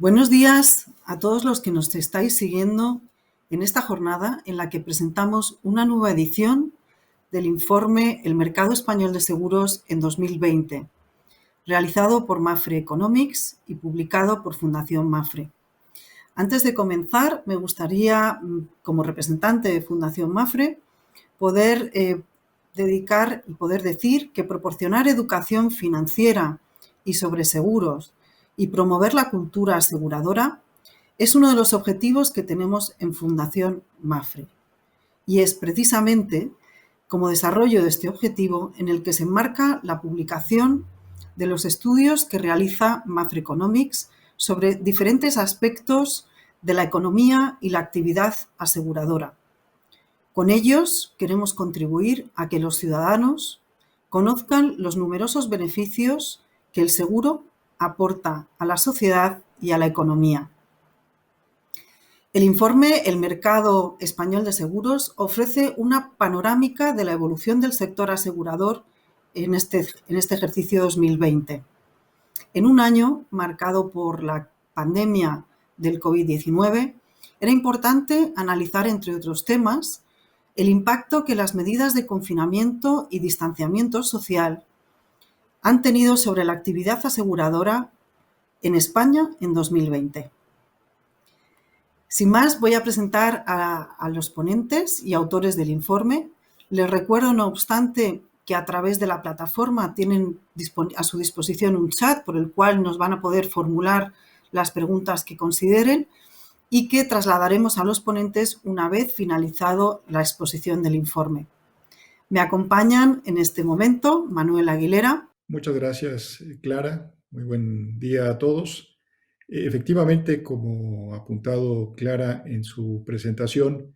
Buenos días a todos los que nos estáis siguiendo en esta jornada en la que presentamos una nueva edición del informe El mercado español de seguros en 2020, realizado por Mapfre Economics y publicado por Fundación Mapfre. Antes de comenzar, me gustaría, como representante de Fundación Mapfre, poder dedicar y poder decir que proporcionar educación financiera y sobre seguros y promover la cultura aseguradora es uno de los objetivos que tenemos en Fundación Mapfre. Y es precisamente como desarrollo de este objetivo en el que se enmarca la publicación de los estudios que realiza Mapfre Economics sobre diferentes aspectos de la economía y la actividad aseguradora. Con ellos queremos contribuir a que los ciudadanos conozcan los numerosos beneficios que el seguro aporta a la sociedad y a la economía. El informe El mercado español de seguros ofrece una panorámica de la evolución del sector asegurador en este ejercicio 2020. En un año marcado por la pandemia del COVID-19, era importante analizar, entre otros temas, el impacto que las medidas de confinamiento y distanciamiento social han tenido sobre la actividad aseguradora en España en 2020. Sin más, voy a presentar a los ponentes y autores del informe. Les recuerdo, no obstante, que a través de la plataforma tienen a su disposición un chat por el cual nos van a poder formular las preguntas que consideren y que trasladaremos a los ponentes una vez finalizado la exposición del informe. Me acompañan en este momento Manuel Aguilera. Muchas gracias, Clara. Muy buen día a todos. Efectivamente, como ha apuntado Clara en su presentación,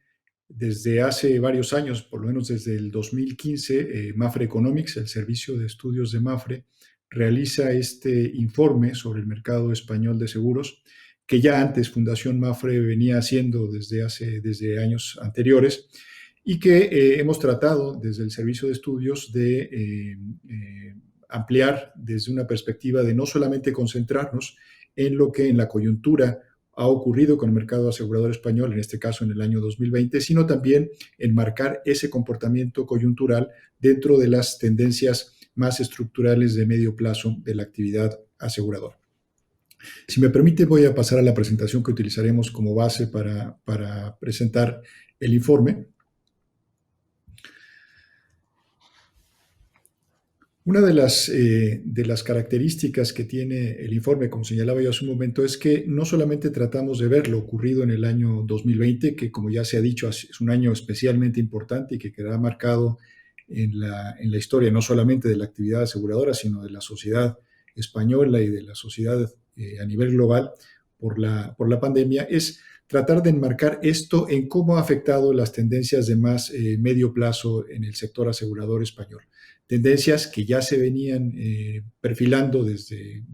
desde hace varios años, por lo menos desde el 2015, Mapfre Economics, el servicio de estudios de Mapfre, realiza este informe sobre el mercado español de seguros, que ya antes Fundación Mapfre venía haciendo desde años anteriores, y que hemos tratado desde el servicio de estudios de ampliar desde una perspectiva de no solamente concentrarnos en lo que en la coyuntura ha ocurrido con el mercado asegurador español, en este caso en el año 2020, sino también enmarcar ese comportamiento coyuntural dentro de las tendencias más estructurales de medio plazo de la actividad aseguradora. Si me permite, voy a pasar a la presentación que utilizaremos como base para presentar el informe. Una de las características que tiene el informe, como señalaba yo hace un momento, es que no solamente tratamos de ver lo ocurrido en el año 2020, que como ya se ha dicho es un año especialmente importante y que quedará marcado en la historia no solamente de la actividad aseguradora, sino de la sociedad española y de la sociedad a nivel global por la pandemia, es tratar de enmarcar esto en cómo ha afectado las tendencias de más medio plazo en el sector asegurador español. Tendencias que ya se venían perfilando desde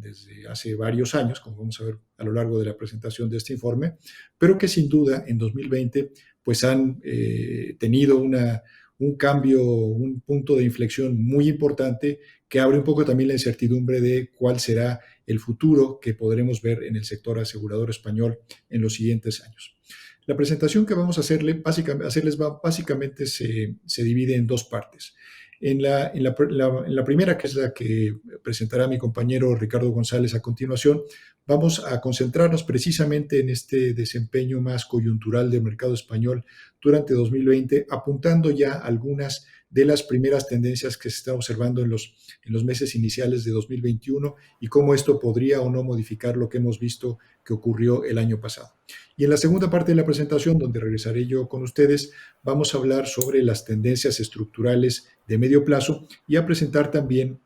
hace varios años, como vamos a ver a lo largo de la presentación de este informe, pero que sin duda en 2020 pues han tenido un cambio, un punto de inflexión muy importante que abre un poco también la incertidumbre de cuál será el futuro que podremos ver en el sector asegurador español en los siguientes años. La presentación que vamos a hacerles básicamente se divide en dos partes. En la primera, que es la que presentará mi compañero Ricardo González a continuación, vamos a concentrarnos precisamente en este desempeño más coyuntural del mercado español durante 2020, apuntando ya algunas de las primeras tendencias que se están observando en los meses iniciales de 2021 y cómo esto podría o no modificar lo que hemos visto que ocurrió el año pasado. Y en la segunda parte de la presentación, donde regresaré yo con ustedes, vamos a hablar sobre las tendencias estructurales de medio plazo y a presentar también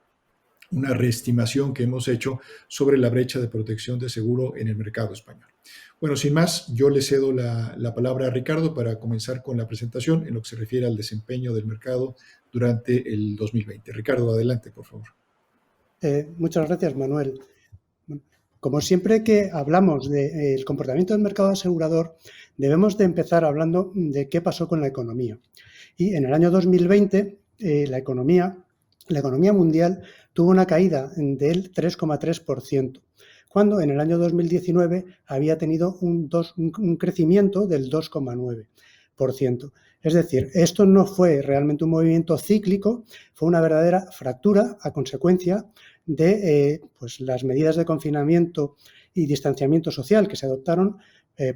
una reestimación que hemos hecho sobre la brecha de protección de seguro en el mercado español. Bueno, sin más, yo le cedo la palabra a Ricardo para comenzar con la presentación en lo que se refiere al desempeño del mercado durante el 2020. Ricardo, adelante, por favor. Muchas gracias, Manuel. Como siempre que hablamos del comportamiento del mercado asegurador, debemos de empezar hablando de qué pasó con la economía. Y en el año 2020, la economía mundial tuvo una caída del 3,3%, cuando en el año 2019 había tenido un crecimiento del 2,9%. Es decir, esto no fue realmente un movimiento cíclico, fue una verdadera fractura a consecuencia de pues las medidas de confinamiento y distanciamiento social que se adoptaron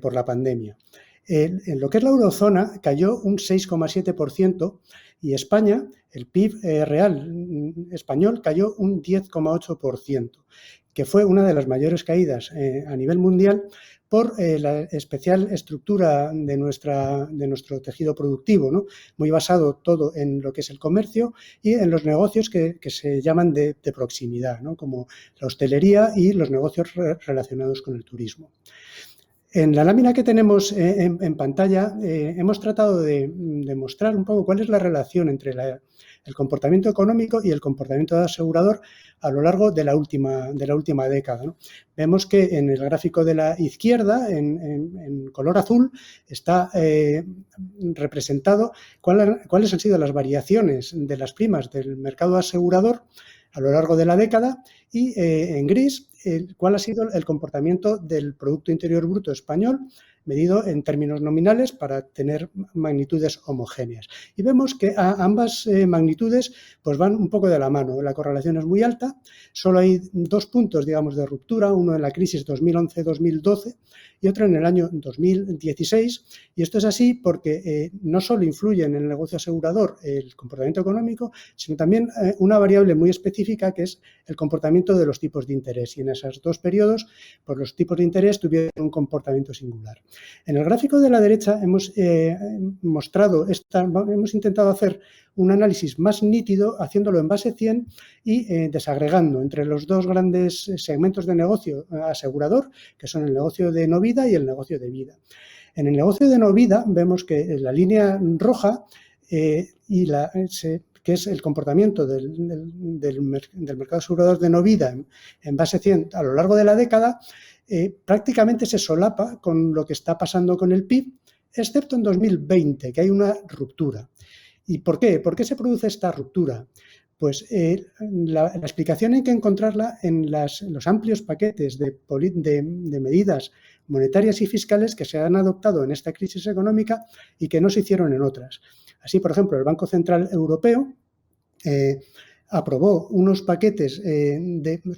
por la pandemia. En lo que es la eurozona cayó un 6,7% y España, el PIB real español, cayó un 10,8%, que fue una de las mayores caídas a nivel mundial por la especial estructura de nuestro tejido productivo, ¿no? Muy basado todo en lo que es el comercio y en los negocios que se llaman de proximidad, ¿no? Como la hostelería y los negocios relacionados con el turismo. En la lámina que tenemos en pantalla hemos tratado de mostrar un poco cuál es la relación entre el comportamiento económico y el comportamiento de asegurador a lo largo de la última década, ¿no? Vemos que en el gráfico de la izquierda, en color azul, está representado cuáles han sido las variaciones de las primas del mercado asegurador a lo largo de la década y en gris cuál ha sido el comportamiento del Producto Interior Bruto español medido en términos nominales para tener magnitudes homogéneas. Y vemos que ambas magnitudes pues van un poco de la mano. La correlación es muy alta, solo hay 2 puntos, digamos, de ruptura, uno en la crisis 2011-2012 y otro en el año 2016. Y esto es así porque no solo influye en el negocio asegurador el comportamiento económico, sino también una variable muy específica que es el comportamiento de los tipos de interés. Y en esos 2 periodos, pues los tipos de interés tuvieron un comportamiento singular. En el gráfico de la derecha hemos hemos intentado hacer un análisis más nítido haciéndolo en base 100 y desagregando entre los 2 grandes segmentos de negocio asegurador, que son el negocio de no vida y el negocio de vida. En el negocio de no vida vemos que la línea roja que es el comportamiento del mercado asegurador de no vida en base 100 a lo largo de la década, prácticamente se solapa con lo que está pasando con el PIB, excepto en 2020, que hay una ruptura. ¿Y por qué? ¿Por qué se produce esta ruptura? Pues la explicación hay que encontrarla en los amplios paquetes de medidas monetarias y fiscales que se han adoptado en esta crisis económica y que no se hicieron en otras. Así, por ejemplo, el Banco Central Europeo aprobó unos paquetes,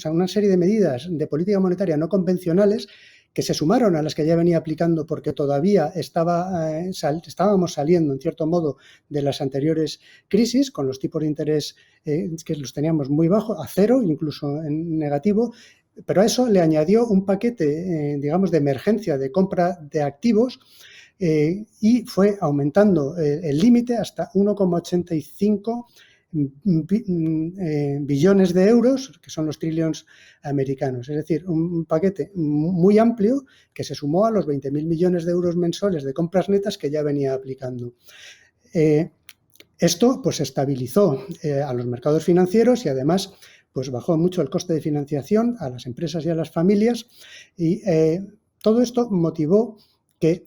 una serie de medidas de política monetaria no convencionales que se sumaron a las que ya venía aplicando porque todavía estábamos saliendo, en cierto modo, de las anteriores crisis, con los tipos de interés que los teníamos muy bajos, a cero, incluso en negativo, pero a eso le añadió un paquete, digamos, de emergencia de compra de activos y fue aumentando el límite hasta 1,85 billones de euros, que son los trillions americanos. Es decir, un paquete muy amplio que se sumó a los 20.000 millones de euros mensuales de compras netas que ya venía aplicando. Esto pues estabilizó a los mercados financieros y además pues bajó mucho el coste de financiación a las empresas y a las familias y todo esto motivó que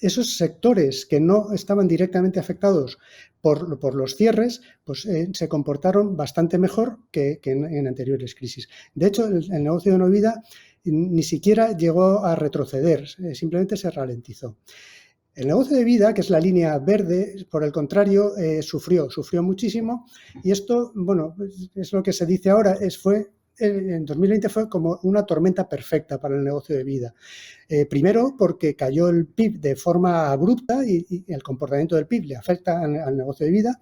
esos sectores que no estaban directamente afectados por los cierres, pues se comportaron bastante mejor que en anteriores crisis. De hecho, el negocio de no vida ni siquiera llegó a retroceder, simplemente se ralentizó. El negocio de vida, que es la línea verde, por el contrario, sufrió muchísimo y esto, bueno, es lo que se dice ahora, en 2020 fue como una tormenta perfecta para el negocio de vida. Primero, porque cayó el PIB de forma abrupta y el comportamiento del PIB le afecta al negocio de vida,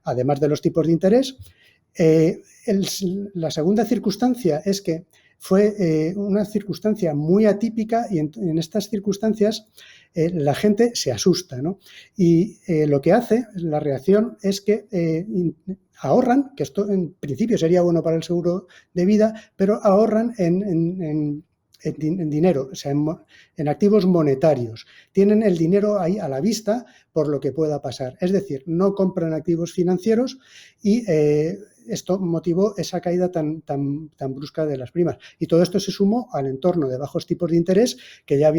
además de los tipos de interés. La segunda circunstancia es que fue una circunstancia muy atípica y en estas circunstancias la gente se asusta, ¿no? Y lo que hace, la reacción, es que ahorran, que esto en principio sería bueno para el seguro de vida, pero ahorran en dinero, o sea, en activos monetarios. Tienen el dinero ahí a la vista por lo que pueda pasar. Es decir, no compran activos financieros y esto motivó esa caída tan brusca de las primas. Y todo esto se sumó al entorno de bajos tipos de interés que ya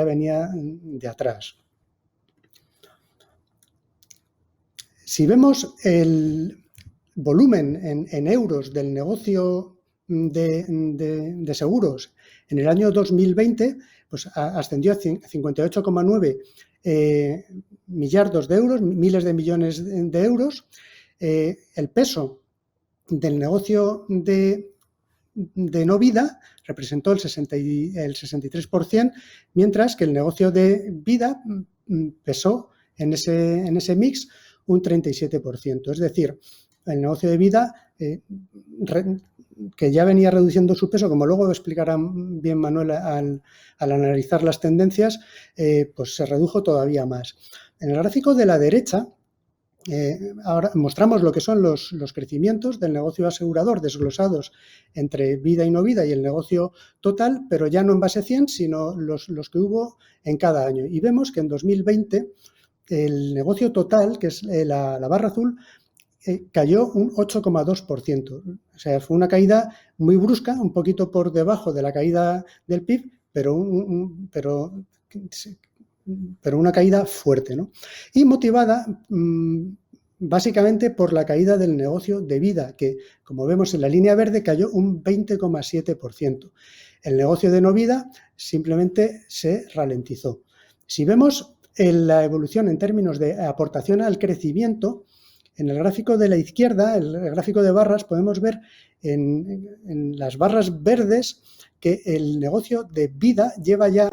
venía de atrás. Si vemos el volumen en euros del negocio de seguros en el año 2020 pues ascendió a 58,9 millardos de euros, miles de millones de euros. El peso del negocio de no vida representó el 63%, mientras que el negocio de vida pesó en ese mix un 37%. Es decir, el negocio de vida, que ya venía reduciendo su peso, como luego explicará bien Manuel al analizar las tendencias, pues se redujo todavía más. En el gráfico de la derecha, ahora mostramos lo que son los crecimientos del negocio asegurador desglosados entre vida y no vida y el negocio total, pero ya no en base 100, sino los que hubo en cada año. Y vemos que en 2020 el negocio total, que es la barra azul, cayó un 8,2%. O sea, fue una caída muy brusca, un poquito por debajo de la caída del PIB, pero una caída fuerte, ¿no? Y motivada básicamente por la caída del negocio de vida, que, como vemos en la línea verde, cayó un 20,7%. El negocio de no vida simplemente se ralentizó. Si vemos la evolución en términos de aportación al crecimiento, en el gráfico de la izquierda, el gráfico de barras, podemos ver en las barras verdes que el negocio de vida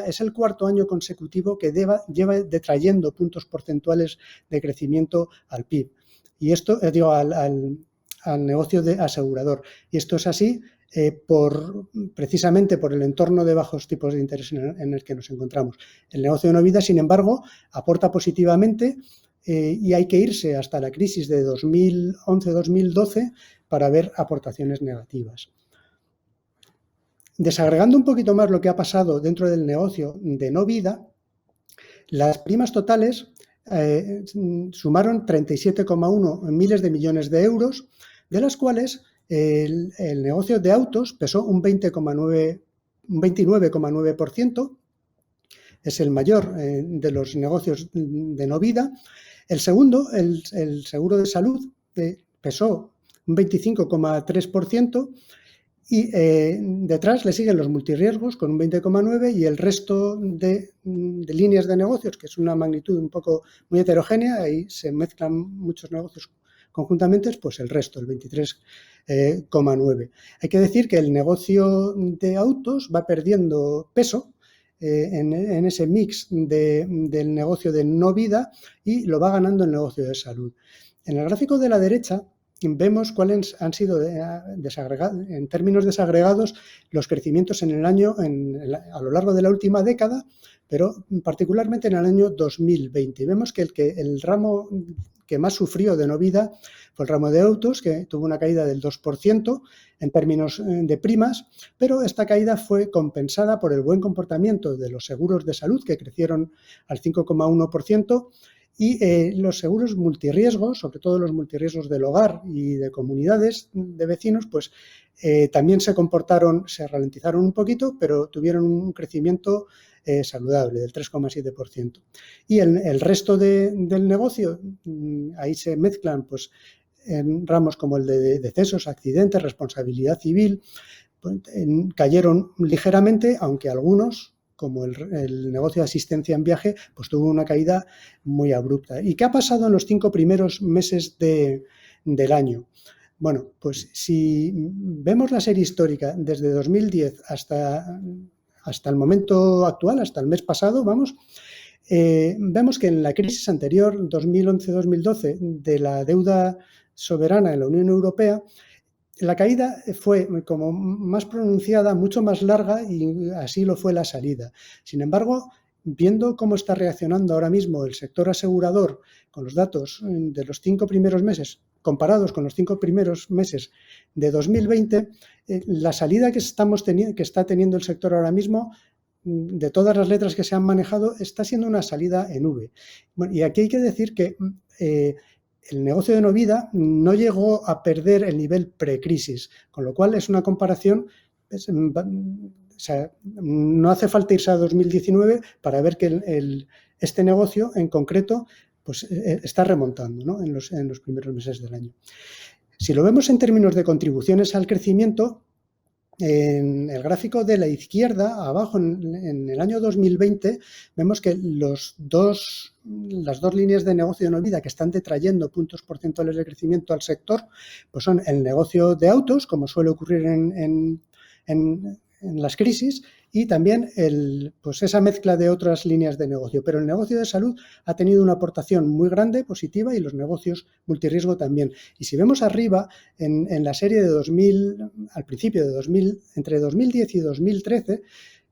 es el cuarto año consecutivo que lleva detrayendo puntos porcentuales de crecimiento al PIB. Y esto, al negocio de asegurador. Y esto es así precisamente por el entorno de bajos tipos de interés en el que nos encontramos. El negocio de no vida, sin embargo, aporta positivamente y hay que irse hasta la crisis de 2011-2012 para ver aportaciones negativas. Desagregando un poquito más lo que ha pasado dentro del negocio de no vida, las primas totales sumaron 37,1 miles de millones de euros, de las cuales el negocio de autos pesó un 29,9%, es el mayor de los negocios de no vida. El segundo, el seguro de salud, pesó un 25,3%. Y detrás le siguen los multirriesgos con un 20,9% y el resto de líneas de negocios, que es una magnitud un poco muy heterogénea, ahí se mezclan muchos negocios conjuntamente, pues el resto, el 23,9%. Hay que decir que el negocio de autos va perdiendo peso en ese mix del negocio de no vida y lo va ganando el negocio de salud. En el gráfico de la derecha vemos cuáles han sido, en términos desagregados, los crecimientos en el año, a lo largo de la última década, pero particularmente en el año 2020. Vemos que el ramo que más sufrió de no vida fue el ramo de autos, que tuvo una caída del 2% en términos de primas, pero esta caída fue compensada por el buen comportamiento de los seguros de salud, que crecieron al 5,1%, y los seguros multirriesgos, sobre todo los multirriesgos del hogar y de comunidades de vecinos, pues también se ralentizaron un poquito, pero tuvieron un crecimiento saludable del 3,7%. Y el resto del negocio, ahí se mezclan pues, en ramos como el de decesos, accidentes, responsabilidad civil, pues, cayeron ligeramente, aunque algunos, como el negocio de asistencia en viaje, pues tuvo una caída muy abrupta. ¿Y qué ha pasado en los 5 primeros meses del año? Bueno, pues si vemos la serie histórica desde 2010 hasta el momento actual, hasta el mes pasado, vemos que en la crisis anterior, 2011-2012, de la deuda soberana en la Unión Europea, la caída fue como más pronunciada, mucho más larga y así lo fue la salida. Sin embargo, viendo cómo está reaccionando ahora mismo el sector asegurador con los datos de los 5 primeros meses, comparados con los 5 primeros meses de 2020, la salida que está teniendo el sector ahora mismo, de todas las letras que se han manejado, está siendo una salida en V. Bueno, y aquí hay que decir que el negocio de no vida no llegó a perder el nivel precrisis, con lo cual es una comparación, no hace falta irse a 2019 para ver que este negocio en concreto pues, está remontando, ¿no? en los primeros meses del año. Si lo vemos en términos de contribuciones al crecimiento, En el gráfico de la izquierda, abajo, en el año 2020, vemos que las dos líneas de negocio de no vida que están detrayendo puntos porcentuales de crecimiento al sector, pues son el negocio de autos, como suele ocurrir en las crisis, y también pues esa mezcla de otras líneas de negocio. Pero el negocio de salud ha tenido una aportación muy grande, positiva, y los negocios multirriesgo también. Y si vemos arriba, en la serie de 2000, al principio de 2000, entre 2010 y 2013,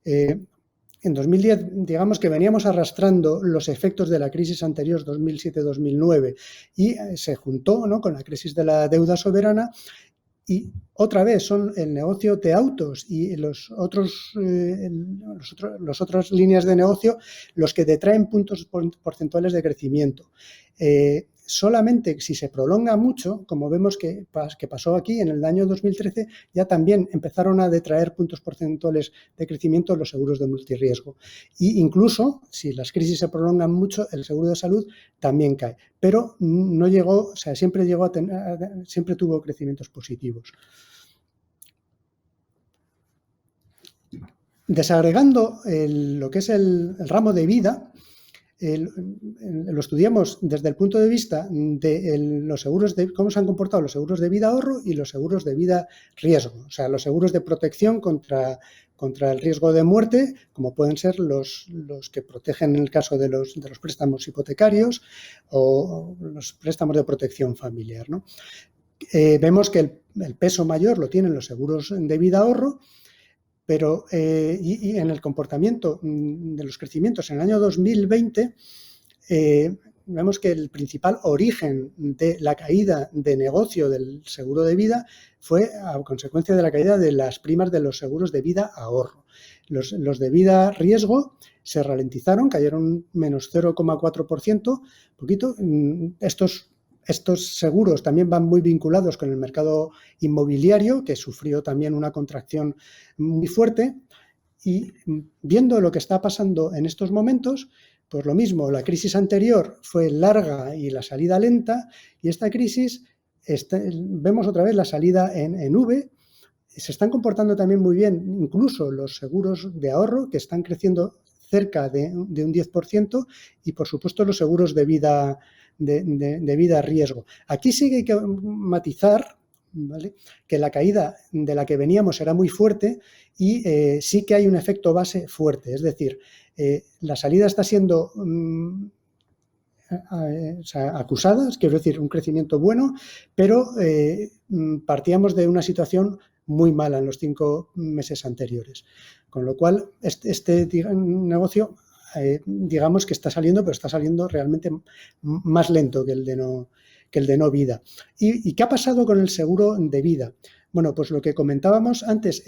en 2010, digamos que veníamos arrastrando los efectos de la crisis anterior, 2007-2009, y se juntó, ¿no?, con la crisis de la deuda soberana. Y otra vez son el negocio de autos y las otras líneas de negocio los que detraen puntos porcentuales de crecimiento. Solamente si se prolonga mucho, como vemos que pasó aquí en el año 2013, ya también empezaron a detraer puntos porcentuales de crecimiento los seguros de multirriesgo. Y incluso, si las crisis se prolongan mucho, el seguro de salud también cae. Pero no llegó, o sea, siempre tuvo crecimientos positivos. Desagregando lo que es el ramo de vida, lo estudiamos desde el punto de vista de los seguros de cómo se han comportado los seguros de vida ahorro y los seguros de vida riesgo, o sea, los seguros de protección contra el riesgo de muerte, como pueden ser los que protegen en el caso de los préstamos hipotecarios o los préstamos de protección familiar, ¿no? Vemos que el peso mayor lo tienen los seguros de vida ahorro, pero y en el comportamiento de los crecimientos en el año 2020 vemos que el principal origen de la caída de negocio del seguro de vida fue a consecuencia de la caída de las primas de los seguros de vida ahorro. Los de vida riesgo se ralentizaron, cayeron menos 0,4%, poquito. Estos seguros también van muy vinculados con el mercado inmobiliario, que sufrió también una contracción muy fuerte. Y viendo lo que está pasando en estos momentos, pues lo mismo, la crisis anterior fue larga y la salida lenta, y esta crisis, vemos otra vez la salida en V. Se están comportando también muy bien incluso los seguros de ahorro, que están creciendo cerca de un 10%, y por supuesto los seguros de vida riesgo. Aquí sí que hay que matizar, ¿vale?, que la caída de la que veníamos era muy fuerte y sí que hay un efecto base fuerte, es decir, la salida está siendo acusada, quiero decir, un crecimiento bueno, pero partíamos de una situación muy mala en los 5 meses anteriores, con lo cual este negocio digamos que está saliendo, pero está saliendo realmente más lento que el de no vida. ¿Y qué ha pasado con el seguro de vida? Bueno, pues lo que comentábamos antes,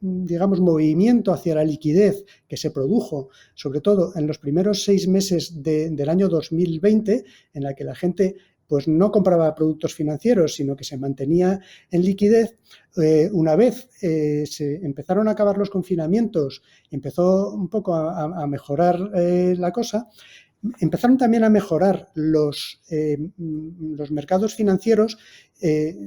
digamos, movimiento hacia la liquidez que se produjo, sobre todo en los primeros 6 meses del año 2020, en la que la gente pues no compraba productos financieros, sino que se mantenía en liquidez. Una vez se empezaron a acabar los confinamientos, empezó un poco a mejorar la cosa, empezaron también a mejorar los mercados financieros,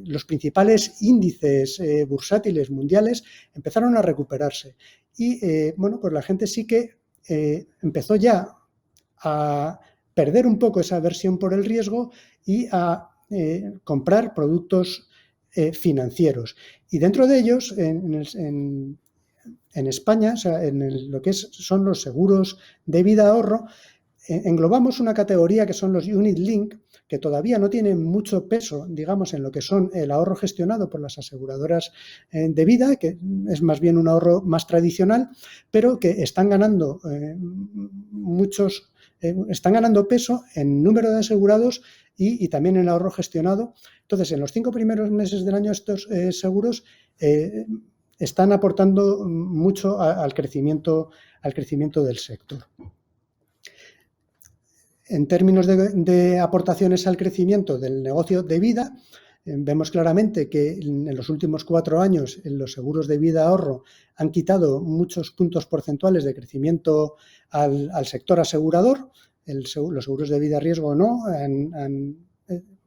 los principales índices bursátiles mundiales empezaron a recuperarse. Y bueno, pues la gente sí que empezó ya a perder un poco esa aversión por el riesgo y a comprar productos financieros. Y dentro de ellos, en España, o sea, lo que son los seguros de vida ahorro, englobamos una categoría que son los Unit Link, que todavía no tienen mucho peso, digamos, en lo que son el ahorro gestionado por las aseguradoras de vida, que es más bien un ahorro más tradicional, pero que están ganando están ganando peso en número de asegurados y también en ahorro gestionado. Entonces, en los 5 primeros meses del año estos seguros están aportando mucho al crecimiento del sector. En términos de aportaciones al crecimiento del negocio de vida, vemos claramente que en los últimos 4 años los seguros de vida ahorro han quitado muchos puntos porcentuales de crecimiento al sector asegurador. Los seguros de vida riesgo no,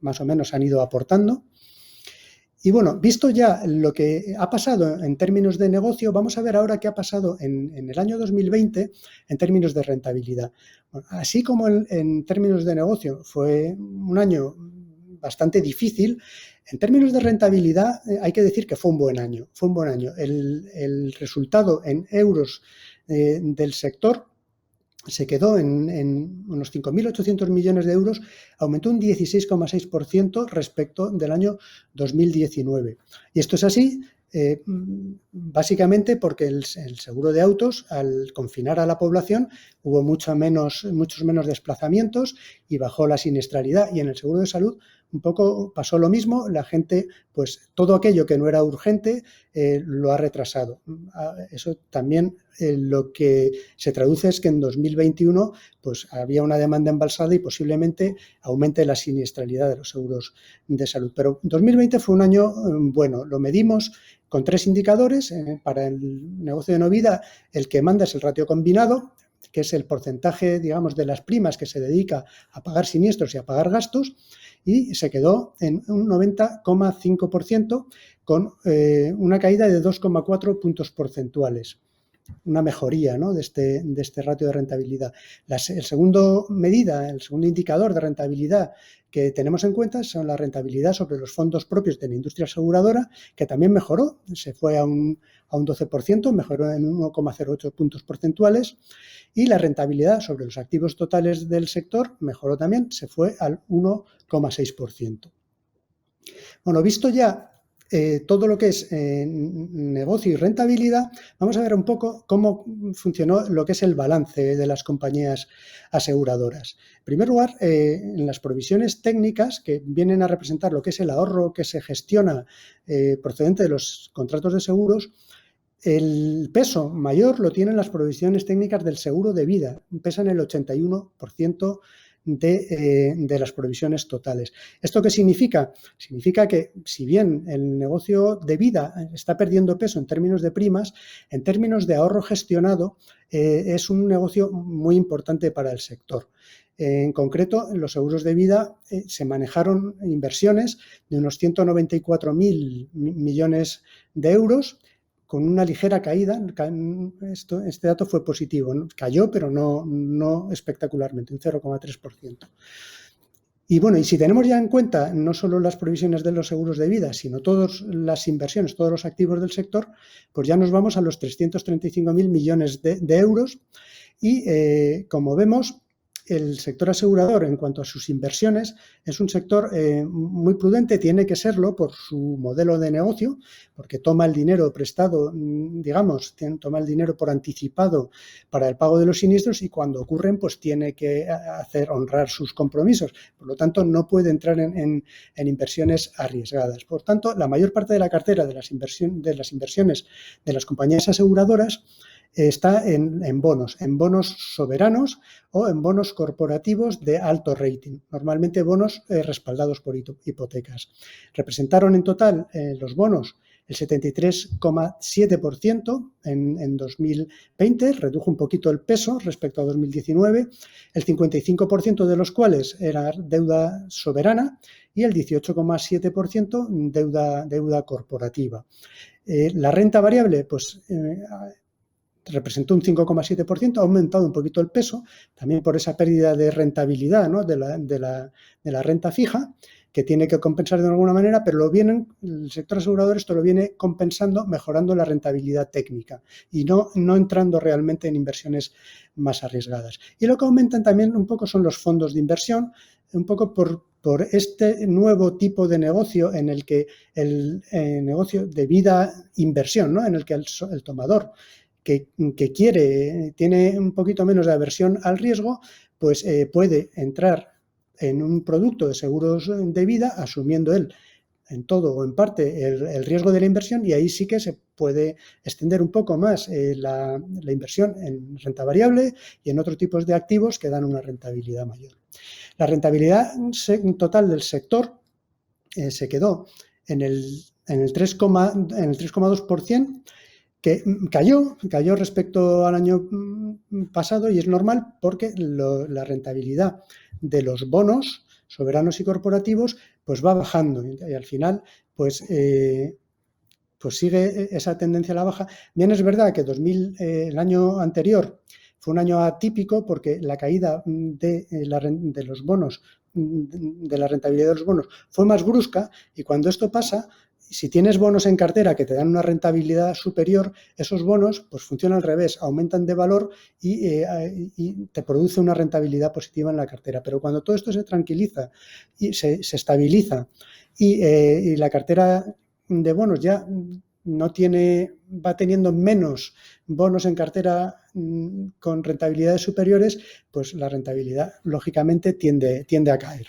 más o menos han ido aportando. Y bueno, visto ya lo que ha pasado en términos de negocio, vamos a ver ahora qué ha pasado en el año 2020 en términos de rentabilidad. Bueno, así como en términos de negocio fue un año bastante difícil, en términos de rentabilidad hay que decir que fue un buen año. Fue un buen año. El resultado en euros del sector se quedó en unos 5.800 millones de euros, aumentó un 16,6% respecto del año 2019. Y esto es así básicamente porque el seguro de autos, al confinar a la población, hubo muchos menos desplazamientos y bajó la siniestralidad. Y en el seguro de salud un poco pasó lo mismo, la gente, pues todo aquello que no era urgente lo ha retrasado. Eso también lo que se traduce es que en 2021 pues había una demanda embalsada y posiblemente aumente la siniestralidad de los seguros de salud. Pero 2020 fue un año bueno, lo medimos con 3 indicadores. Para el negocio de no vida, el que manda es el ratio combinado, que es el porcentaje, digamos, de las primas que se dedica a pagar siniestros y a pagar gastos, y se quedó en un 90,5% con una caída de 2,4 puntos porcentuales. Una mejoría, ¿no?, de este ratio de rentabilidad. El segundo indicador de rentabilidad que tenemos en cuenta son la rentabilidad sobre los fondos propios de la industria aseguradora, que también mejoró, se fue a un 12%, mejoró en 1,08 puntos porcentuales, y la rentabilidad sobre los activos totales del sector mejoró también, se fue al 1,6%. Bueno, visto ya todo lo que es negocio y rentabilidad, vamos a ver un poco cómo funcionó lo que es el balance de las compañías aseguradoras. En primer lugar, en las provisiones técnicas, que vienen a representar lo que es el ahorro que se gestiona procedente de los contratos de seguros, el peso mayor lo tienen las provisiones técnicas del seguro de vida, pesan el 81% de las provisiones totales. ¿Esto qué significa? Significa que si bien el negocio de vida está perdiendo peso en términos de primas, en términos de ahorro gestionado es un negocio muy importante para el sector. En concreto, en los seguros de vida se manejaron inversiones de unos 194.000 millones de euros, con una ligera caída. Este dato fue positivo, ¿no? Cayó, pero no espectacularmente, un 0,3%. Y bueno, y si tenemos ya en cuenta no solo las provisiones de los seguros de vida, sino todas las inversiones, todos los activos del sector, pues ya nos vamos a los 335.000 millones de euros. Y como vemos, el sector asegurador, en cuanto a sus inversiones, es un sector muy prudente, tiene que serlo por su modelo de negocio, porque toma el dinero prestado, digamos, toma el dinero por anticipado para el pago de los siniestros, y cuando ocurren, pues tiene que honrar sus compromisos. Por lo tanto, no puede entrar en inversiones arriesgadas. Por tanto, la mayor parte de la cartera de las inversiones de las compañías aseguradoras está en bonos soberanos o en bonos corporativos de alto rating, normalmente bonos respaldados por hipotecas. Representaron en total los bonos el 73,7% en 2020, redujo un poquito el peso respecto a 2019, el 55% de los cuales era deuda soberana y el 18,7% deuda corporativa. La renta variable, pues representó un 5,7%, ha aumentado un poquito el peso, también por esa pérdida de rentabilidad, ¿no?, de la renta fija, que tiene que compensar de alguna manera, pero el sector asegurador esto lo viene compensando, mejorando la rentabilidad técnica y no entrando realmente en inversiones más arriesgadas. Y lo que aumentan también un poco son los fondos de inversión, un poco por este nuevo tipo de negocio en el que el negocio de vida inversión, ¿no?, en el que el tomador que tiene un poquito menos de aversión al riesgo, pues puede entrar en un producto de seguros de vida asumiendo él en todo o en parte el riesgo de la inversión, y ahí sí que se puede extender un poco más la inversión en renta variable y en otros tipos de activos que dan una rentabilidad mayor. La rentabilidad total del sector se quedó en el 3,2%, que cayó respecto al año pasado, y es normal porque la rentabilidad de los bonos soberanos y corporativos, pues va bajando y al final pues sigue esa tendencia a la baja. Bien, es verdad que el año anterior fue un año atípico porque la caída de los bonos, de la rentabilidad de los bonos, fue más brusca, y cuando esto pasa, si tienes bonos en cartera que te dan una rentabilidad superior, esos bonos pues funcionan al revés, aumentan de valor y te produce una rentabilidad positiva en la cartera. Pero cuando todo esto se tranquiliza y se estabiliza y la cartera de bonos ya va teniendo menos bonos en cartera con rentabilidades superiores, pues la rentabilidad lógicamente tiende a caer.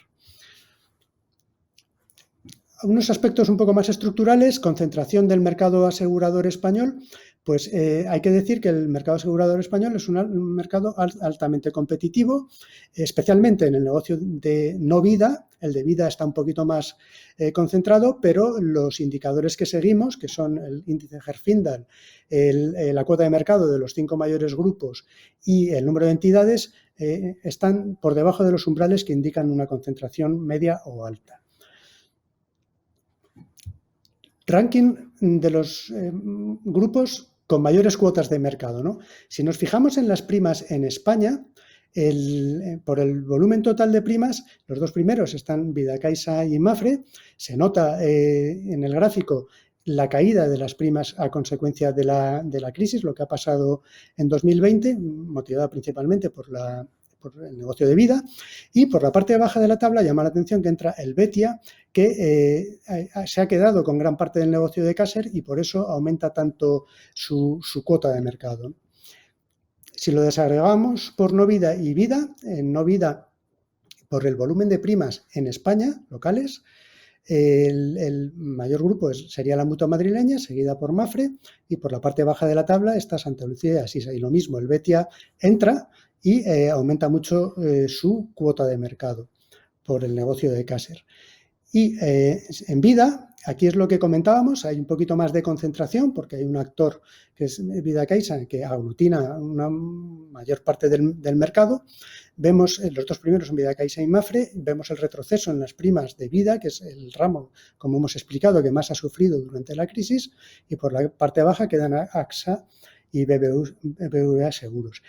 Unos aspectos un poco más estructurales: concentración del mercado asegurador español. Pues hay que decir que el mercado asegurador español es un mercado altamente competitivo, especialmente en el negocio de no vida. El de vida está un poquito más concentrado, pero los indicadores que seguimos, que son el índice Herfindahl, la cuota de mercado de los 5 mayores grupos y el número de entidades, están por debajo de los umbrales que indican una concentración media o alta. Ranking de los grupos con mayores cuotas de mercado, ¿no? Si nos fijamos en las primas en España, por el volumen total de primas, los dos primeros están Vidacaixa y Mapfre. Se nota en el gráfico la caída de las primas a consecuencia de la crisis, lo que ha pasado en 2020, motivada principalmente por el negocio de vida. Y por la parte baja de la tabla llama la atención que entra el Betia, que se ha quedado con gran parte del negocio de Caser y por eso aumenta tanto su cuota de mercado. Si lo desagregamos por no vida y vida, en no vida, por el volumen de primas en España, locales, el mayor grupo sería la Mutua Madrileña, seguida por Mapfre, y por la parte baja de la tabla está Santa Lucía y Asisa. Y lo mismo, el Betia entra y aumenta mucho su cuota de mercado por el negocio de Caser. Y en vida, aquí es lo que comentábamos, hay un poquito más de concentración porque hay un actor que es Vidacaixa que aglutina una mayor parte del mercado. Vemos los dos primeros en Vidacaixa y Mapfre, vemos el retroceso en las primas de vida, que es el ramo, como hemos explicado, que más ha sufrido durante la crisis, y por la parte baja quedan AXA y BBVA Seguros.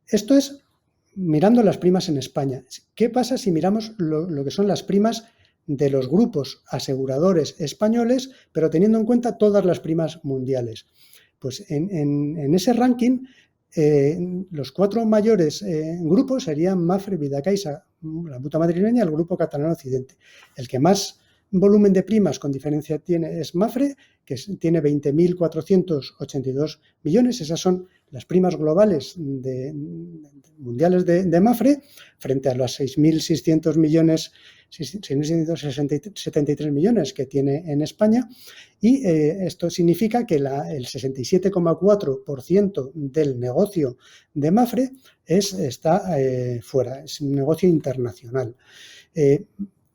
Esto es mirando las primas en España. ¿Qué pasa si miramos lo que son las primas de los grupos aseguradores españoles, pero teniendo en cuenta todas las primas mundiales? Pues en ese ranking, los 4 mayores grupos serían Mapfre, Vidacaixa, la Mutua Madrileña y el Grupo Catalán Occidente. El que más volumen de primas con diferencia tiene es Mapfre, que tiene 20.482 millones. Esas son las primas globales mundiales de Mapfre, frente a los 6.600 millones, 6.673 millones que tiene en España, y esto significa que el 67,4% del negocio de Mapfre está fuera, es un negocio internacional.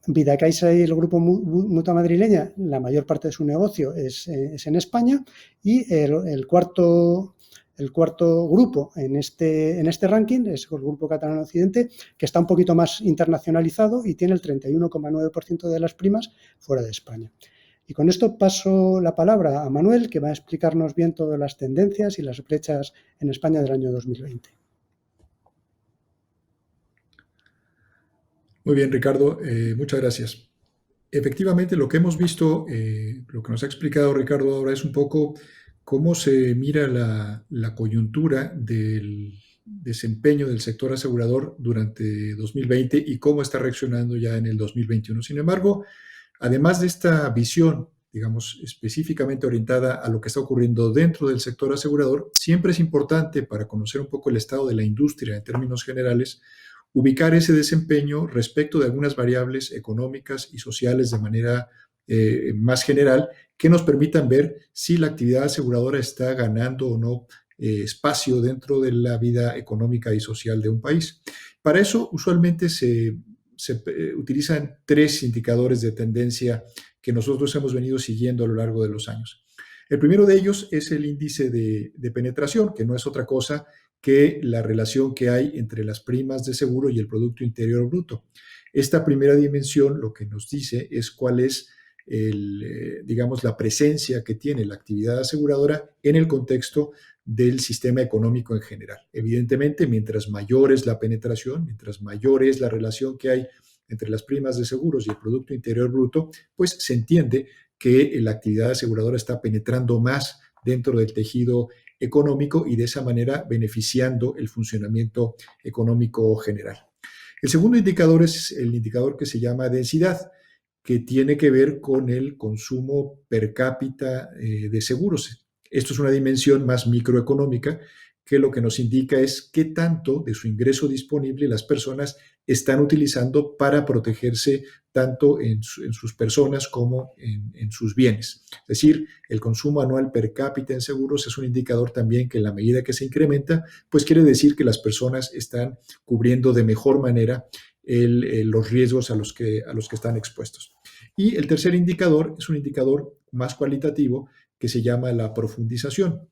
Vidacaixa y el Grupo Mutua Madrileña, la mayor parte de su negocio es en España, y el cuarto grupo en este ranking es el Grupo Catalán Occidente, que está un poquito más internacionalizado y tiene el 31,9% de las primas fuera de España. Y con esto paso la palabra a Manuel, que va a explicarnos bien todas las tendencias y las brechas en España del año 2020. Muy bien, Ricardo, muchas gracias. Efectivamente, lo que hemos visto, lo que nos ha explicado Ricardo ahora es un poco cómo se mira la coyuntura del desempeño del sector asegurador durante 2020 y cómo está reaccionando ya en el 2021. Sin embargo, además de esta visión, digamos, específicamente orientada a lo que está ocurriendo dentro del sector asegurador, siempre es importante, para conocer un poco el estado de la industria en términos generales, ubicar ese desempeño respecto de algunas variables económicas y sociales de manera más general, que nos permitan ver si la actividad aseguradora está ganando o no espacio dentro de la vida económica y social de un país. Para eso, usualmente se utilizan 3 indicadores de tendencia que nosotros hemos venido siguiendo a lo largo de los años. El primero de ellos es el índice de penetración, que no es otra cosa que la relación que hay entre las primas de seguro y el Producto Interior Bruto. Esta primera dimensión lo que nos dice es cuál es digamos, la presencia que tiene la actividad aseguradora en el contexto del sistema económico en general. Evidentemente, mientras mayor es la penetración, mientras mayor es la relación que hay entre las primas de seguros y el Producto Interior Bruto, pues se entiende que la actividad aseguradora está penetrando más dentro del tejido económico y de esa manera beneficiando el funcionamiento económico general. El segundo indicador es el indicador que se llama densidad, que tiene que ver con el consumo per cápita de seguros. Esto es una dimensión más microeconómica que lo que nos indica es qué tanto de su ingreso disponible las personas están utilizando para protegerse tanto en sus personas como en sus bienes. Es decir, el consumo anual per cápita en seguros es un indicador también que en la medida que se incrementa, pues quiere decir que las personas están cubriendo de mejor manera los riesgos a los que están expuestos. Y el tercer indicador es un indicador más cualitativo que se llama la profundización.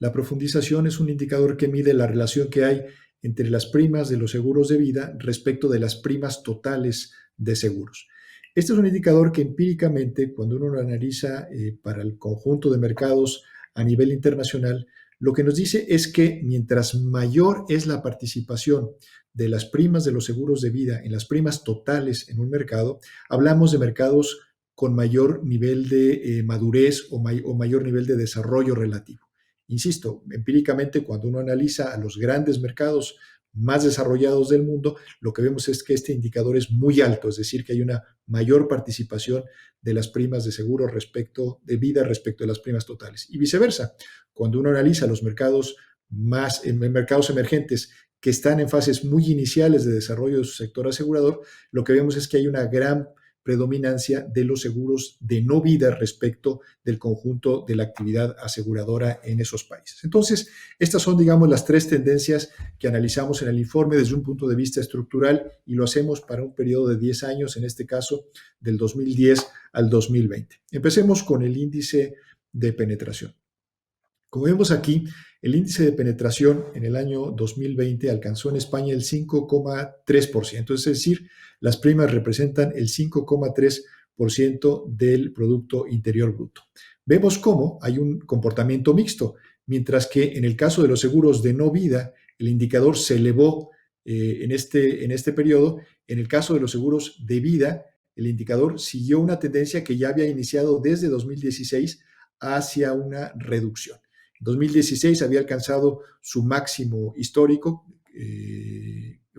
La profundización es un indicador que mide la relación que hay entre las primas de los seguros de vida respecto de las primas totales de seguros. Este es un indicador que empíricamente, cuando uno lo analiza para el conjunto de mercados a nivel internacional, lo que nos dice es que mientras mayor es la participación de las primas de los seguros de vida en las primas totales en un mercado, hablamos de mercados con mayor nivel de madurez o mayor nivel de desarrollo relativo. Insisto, empíricamente, cuando uno analiza a los grandes mercados más desarrollados del mundo, lo que vemos es que este indicador es muy alto, es decir, que hay una mayor participación de las primas de seguro de vida respecto de las primas totales. Y viceversa, cuando uno analiza los mercados mercados emergentes que están en fases muy iniciales de desarrollo de su sector asegurador, lo que vemos es que hay una gran predominancia de los seguros de no vida respecto del conjunto de la actividad aseguradora en esos países. Entonces, estas son, digamos, las tres tendencias que analizamos en el informe desde un punto de vista estructural y lo hacemos para un periodo de 10 años, en este caso del 2010 al 2020. Empecemos con el índice de penetración. Como vemos aquí, el índice de penetración en el año 2020 alcanzó en España el 5,3%, es decir, las primas representan el 5,3% del Producto Interior Bruto. Vemos cómo hay un comportamiento mixto, mientras que en el caso de los seguros de no vida, el indicador se elevó en este periodo. En el caso de los seguros de vida, el indicador siguió una tendencia que ya había iniciado desde 2016 hacia una reducción. En 2016 había alcanzado su máximo histórico,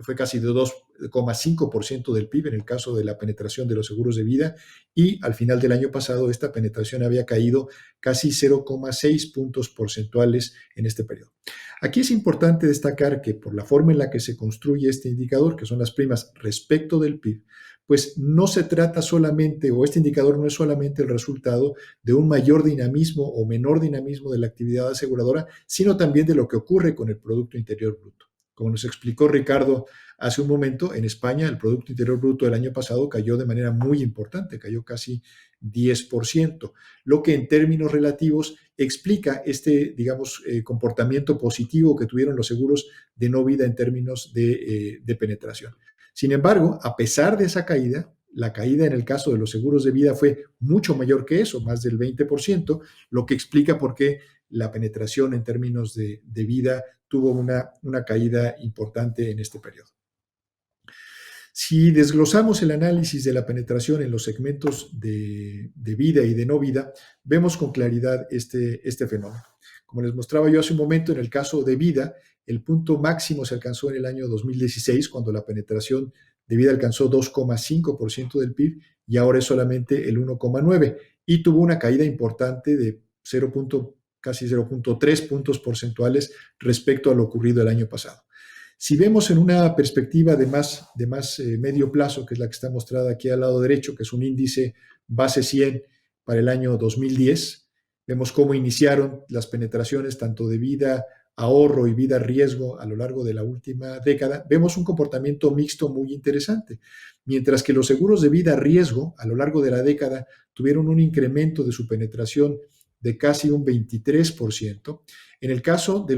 fue casi de 2,5% del PIB en el caso de la penetración de los seguros de vida, y al final del año pasado esta penetración había caído casi 0,6 puntos porcentuales en este periodo. Aquí es importante destacar que por la forma en la que se construye este indicador, que son las primas respecto del PIB, pues no se trata solamente, o este indicador no es solamente el resultado de un mayor dinamismo o menor dinamismo de la actividad aseguradora, sino también de lo que ocurre con el Producto Interior Bruto. Como nos explicó Ricardo hace un momento, en España el Producto Interior Bruto del año pasado cayó de manera muy importante, cayó casi 10%, lo que en términos relativos explica este, digamos, comportamiento positivo que tuvieron los seguros de no vida en términos de penetración. Sin embargo, a pesar de esa caída, la caída en el caso de los seguros de vida fue mucho mayor que eso, más del 20%, lo que explica por qué la penetración en términos de vida tuvo una caída importante en este periodo. Si desglosamos el análisis de la penetración en los segmentos de vida y de no vida, vemos con claridad este fenómeno. Como les mostraba yo hace un momento, en el caso de vida, el punto máximo se alcanzó en el año 2016, cuando la penetración de vida alcanzó 2,5% del PIB y ahora es solamente el 1,9%, y tuvo una caída importante de casi 0,3 puntos porcentuales respecto a lo ocurrido el año pasado. Si vemos en una perspectiva de más medio plazo, que es la que está mostrada aquí al lado derecho, que es un índice base 100 para el año 2010, vemos cómo iniciaron las penetraciones tanto de vida ahorro y vida riesgo a lo largo de la última década. Vemos un comportamiento mixto muy interesante. Mientras que los seguros de vida riesgo a lo largo de la década tuvieron un incremento de su penetración de casi un 23%. En el caso de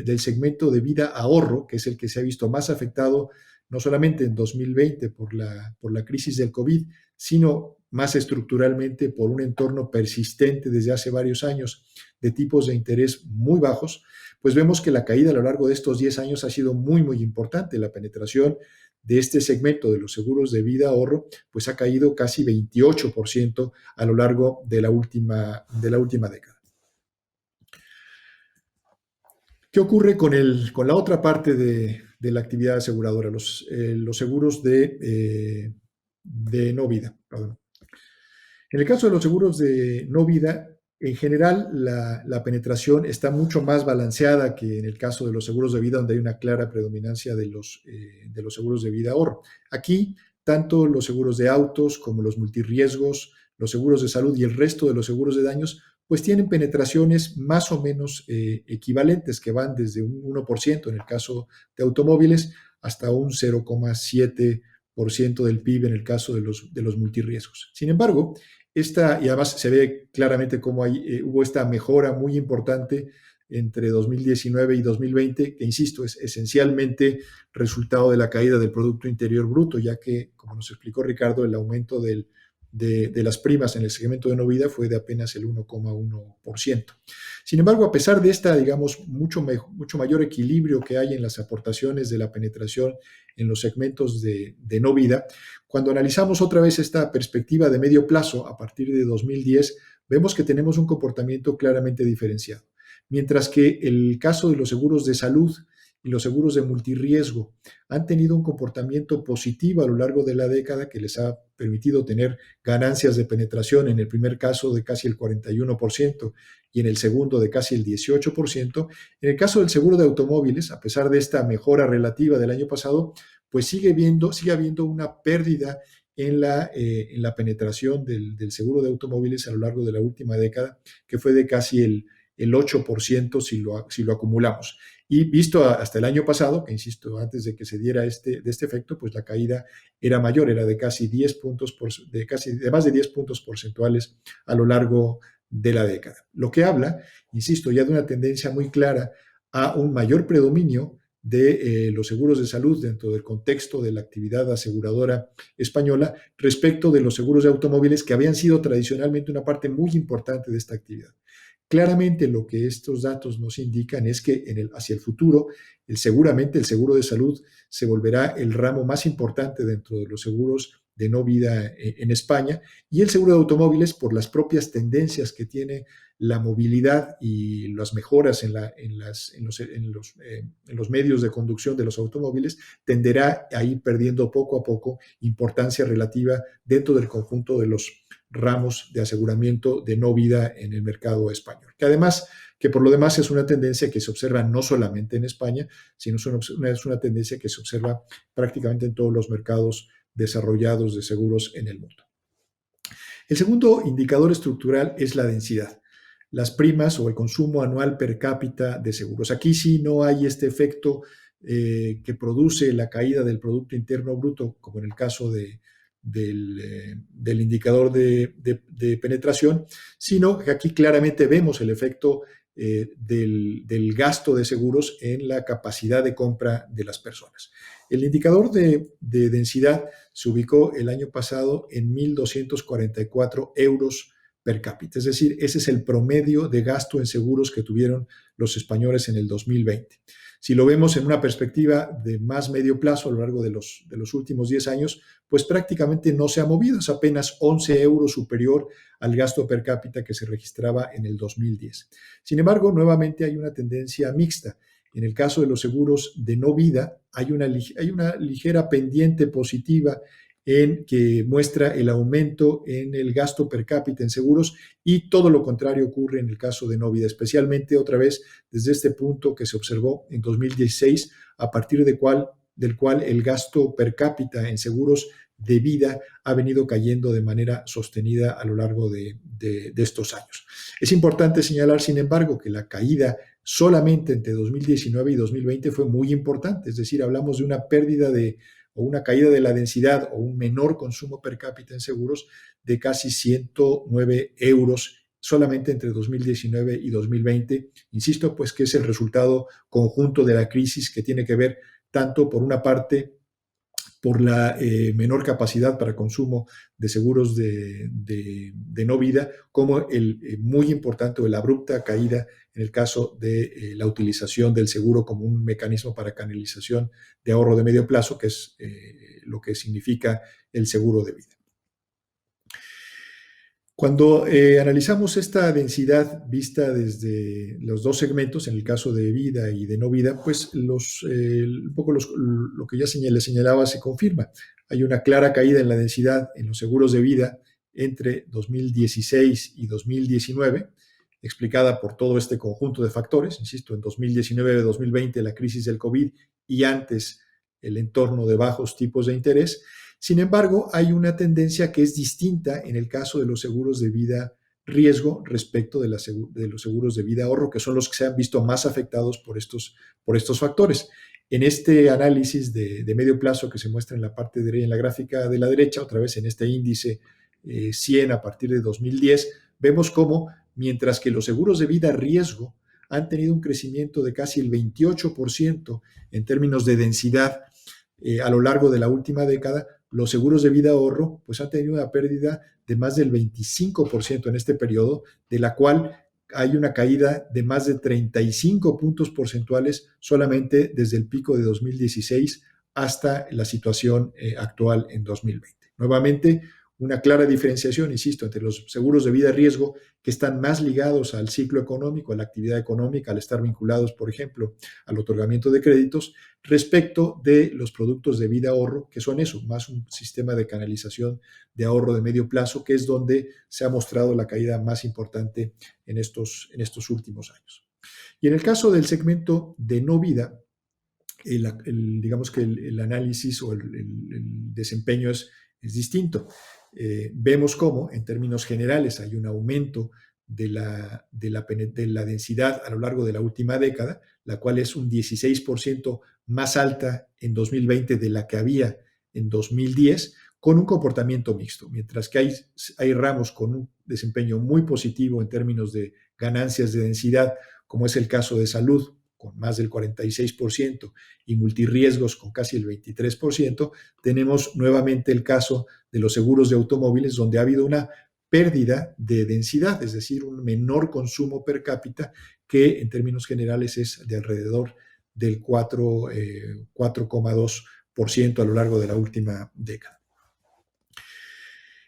del segmento de vida ahorro, que es el que se ha visto más afectado no solamente en 2020 por la crisis del COVID, sino más estructuralmente por un entorno persistente desde hace varios años de tipos de interés muy bajos, pues vemos que la caída a lo largo de estos 10 años ha sido muy, muy importante. La penetración de este segmento de los seguros de vida ahorro, pues ha caído casi 28% a lo largo de la última década. ¿Qué ocurre con la otra parte de la actividad aseguradora, los seguros de no vida? Perdón. En el caso de los seguros de no vida, en general la penetración está mucho más balanceada que en el caso de los seguros de vida, donde hay una clara predominancia de los seguros de vida ahorro. Aquí, tanto los seguros de autos como los multirriesgos, los seguros de salud y el resto de los seguros de daños, pues tienen penetraciones más o menos equivalentes, que van desde un 1% en el caso de automóviles hasta un 0,7% del PIB en el caso de los multirriesgos. Sin embargo, y además se ve claramente cómo hubo esta mejora muy importante entre 2019 y 2020, que insisto, es esencialmente resultado de la caída del Producto Interior Bruto, ya que, como nos explicó Ricardo, el aumento de las primas en el segmento de no vida fue de apenas el 1,1%. Sin embargo, a pesar de esta, digamos, mucho mayor equilibrio que hay en las aportaciones de la penetración en los segmentos de no vida, cuando analizamos otra vez esta perspectiva de medio plazo a partir de 2010, vemos que tenemos un comportamiento claramente diferenciado. Mientras que el caso de los seguros de salud y los seguros de multirriesgo han tenido un comportamiento positivo a lo largo de la década que les ha permitido tener ganancias de penetración, en el primer caso de casi el 41% y en el segundo de casi el 18%. En el caso del seguro de automóviles, a pesar de esta mejora relativa del año pasado, pues sigue habiendo una pérdida en la penetración del seguro de automóviles a lo largo de la última década, que fue de casi el 8% si lo acumulamos. Y visto hasta el año pasado, que insisto, antes de que se diera este efecto, pues la caída era mayor, era de casi de más de 10 puntos porcentuales a lo largo de la década. Lo que habla, insisto, ya de una tendencia muy clara a un mayor predominio de los seguros de salud dentro del contexto de la actividad aseguradora española respecto de los seguros de automóviles, que habían sido tradicionalmente una parte muy importante de esta actividad. Claramente lo que estos datos nos indican es que hacia el futuro, seguramente el seguro de salud se volverá el ramo más importante dentro de los seguros de no vida en España, y el seguro de automóviles, por las propias tendencias que tiene la movilidad y las mejoras en los medios de conducción de los automóviles, tenderá a ir perdiendo poco a poco importancia relativa dentro del conjunto de los ramos de aseguramiento de no vida en el mercado español. Que por lo demás es una tendencia que se observa no solamente en España, sino es una tendencia que se observa prácticamente en todos los mercados desarrollados de seguros en el mundo. El segundo indicador estructural es la densidad, las primas o el consumo anual per cápita de seguros. Aquí sí no hay este efecto que produce la caída del Producto Interno Bruto, como en el caso del indicador de penetración, sino que aquí claramente vemos el efecto del gasto de seguros en la capacidad de compra de las personas. El indicador de densidad se ubicó el año pasado en 1.244 euros per cápita, es decir, ese es el promedio de gasto en seguros que tuvieron los españoles en el 2020. Si lo vemos en una perspectiva de más medio plazo a lo largo de los últimos 10 años, pues prácticamente no se ha movido, es apenas 11 euros superior al gasto per cápita que se registraba en el 2010. Sin embargo, nuevamente hay una tendencia mixta. En el caso de los seguros de no vida, hay una ligera pendiente positiva en que muestra el aumento en el gasto per cápita en seguros, y todo lo contrario ocurre en el caso de no vida, especialmente otra vez desde este punto que se observó en 2016, a partir del cual el gasto per cápita en seguros de vida ha venido cayendo de manera sostenida a lo largo de estos años. Es importante señalar, sin embargo, que la caída solamente entre 2019 y 2020 fue muy importante, es decir, hablamos de una pérdida o una caída de la densidad o un menor consumo per cápita en seguros de casi 109 euros solamente entre 2019 y 2020. Insisto, pues que es el resultado conjunto de la crisis que tiene que ver tanto por una parte por la menor capacidad para consumo de seguros de no vida, como el muy importante o la abrupta caída en el caso de la utilización del seguro como un mecanismo para canalización de ahorro de medio plazo, que es lo que significa el seguro de vida. Cuando analizamos esta densidad vista desde los dos segmentos, en el caso de vida y de no vida, pues un poco lo que ya señalaba se confirma. Hay una clara caída en la densidad en los seguros de vida entre 2016 y 2019, explicada por todo este conjunto de factores. Insisto, en 2019-2020 la crisis del COVID y antes el entorno de bajos tipos de interés. Sin embargo, hay una tendencia que es distinta en el caso de los seguros de vida riesgo respecto de los seguros de vida ahorro, que son los que se han visto más afectados por estos factores. En este análisis de medio plazo que se muestra en la parte en la gráfica de la derecha, otra vez en este índice 100 a partir de 2010, vemos cómo mientras que los seguros de vida riesgo han tenido un crecimiento de casi el 28% en términos de densidad a lo largo de la última década, los seguros de vida ahorro pues han tenido una pérdida de más del 25% en este periodo, de la cual hay una caída de más de 35 puntos porcentuales solamente desde el pico de 2016 hasta la situación actual en 2020. Nuevamente, una clara diferenciación, insisto, entre los seguros de vida riesgo que están más ligados al ciclo económico, a la actividad económica, al estar vinculados, por ejemplo, al otorgamiento de créditos, respecto de los productos de vida ahorro, que son eso, más un sistema de canalización de ahorro de medio plazo, que es donde se ha mostrado la caída más importante en estos últimos años. Y en el caso del segmento de no vida, digamos que el análisis o el desempeño es distinto. Vemos cómo, en términos generales, hay un aumento de la densidad a lo largo de la última década, la cual es un 16% más alta en 2020 de la que había en 2010, con un comportamiento mixto. Mientras que hay ramos con un desempeño muy positivo en términos de ganancias de densidad, como es el caso de salud, con más del 46%, y multirriesgos con casi el 23%, tenemos nuevamente el caso de los seguros de automóviles, donde ha habido una pérdida de densidad, es decir, un menor consumo per cápita que en términos generales es de alrededor del 4,2% a lo largo de la última década.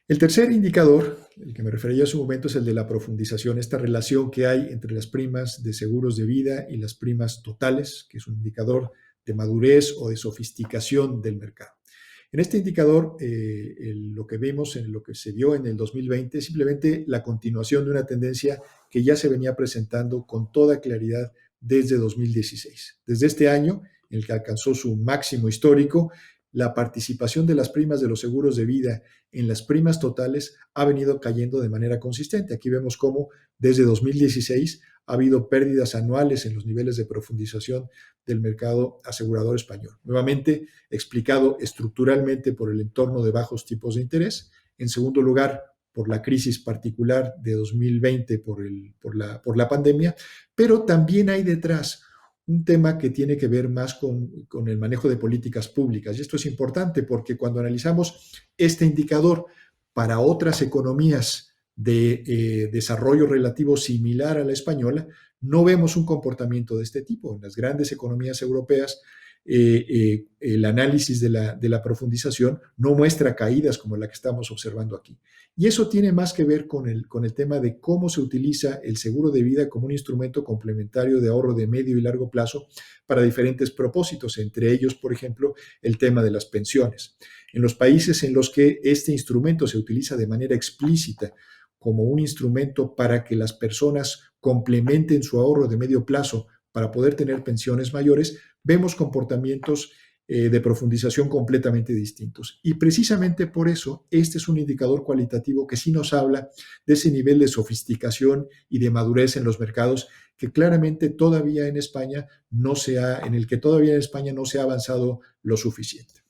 El tercer indicador, el que me refería hace un momento, es el de la profundización, esta relación que hay entre las primas de seguros de vida y las primas totales, que es un indicador de madurez o de sofisticación del mercado. En este indicador, lo que vemos en lo que se vio en el 2020 es simplemente la continuación de una tendencia que ya se venía presentando con toda claridad desde 2016. Desde este año, en el que alcanzó su máximo histórico, la participación de las primas de los seguros de vida en las primas totales ha venido cayendo de manera consistente. Aquí vemos cómo desde 2016 ha habido pérdidas anuales en los niveles de profundización del mercado asegurador español. Nuevamente, explicado estructuralmente por el entorno de bajos tipos de interés. En segundo lugar, por la crisis particular de 2020 por la pandemia, pero también hay detrás un tema que tiene que ver más con el manejo de políticas públicas. Y esto es importante porque cuando analizamos este indicador para otras economías de desarrollo relativo similar a la española, no vemos un comportamiento de este tipo. En las grandes economías europeas, el análisis de la profundización no muestra caídas como la que estamos observando aquí. Y eso tiene más que ver con el tema de cómo se utiliza el seguro de vida como un instrumento complementario de ahorro de medio y largo plazo para diferentes propósitos, entre ellos, por ejemplo, el tema de las pensiones. En los países en los que este instrumento se utiliza de manera explícita como un instrumento para que las personas complementen su ahorro de medio plazo para poder tener pensiones mayores, vemos comportamientos de profundización completamente distintos. Y precisamente por eso, este es un indicador cualitativo que sí nos habla de ese nivel de sofisticación y de madurez en los mercados que claramente todavía en España no se ha avanzado lo suficiente.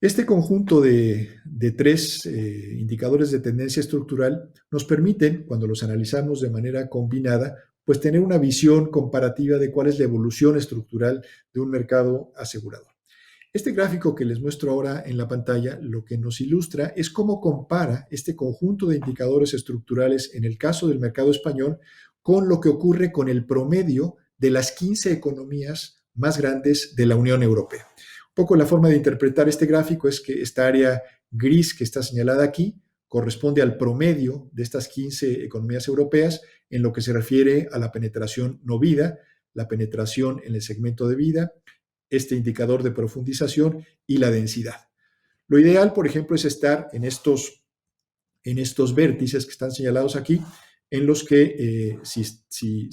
Este conjunto de tres indicadores de tendencia estructural nos permiten, cuando los analizamos de manera combinada, pues tener una visión comparativa de cuál es la evolución estructural de un mercado asegurador. Este gráfico que les muestro ahora en la pantalla lo que nos ilustra es cómo compara este conjunto de indicadores estructurales en el caso del mercado español con lo que ocurre con el promedio de las 15 economías más grandes de la Unión Europea. Un poco la forma de interpretar este gráfico es que esta área gris que está señalada aquí corresponde al promedio de estas 15 economías europeas en lo que se refiere a la penetración no vida, la penetración en el segmento de vida, este indicador de profundización y la densidad. Lo ideal, por ejemplo, es estar en estos vértices que están señalados aquí, en los que si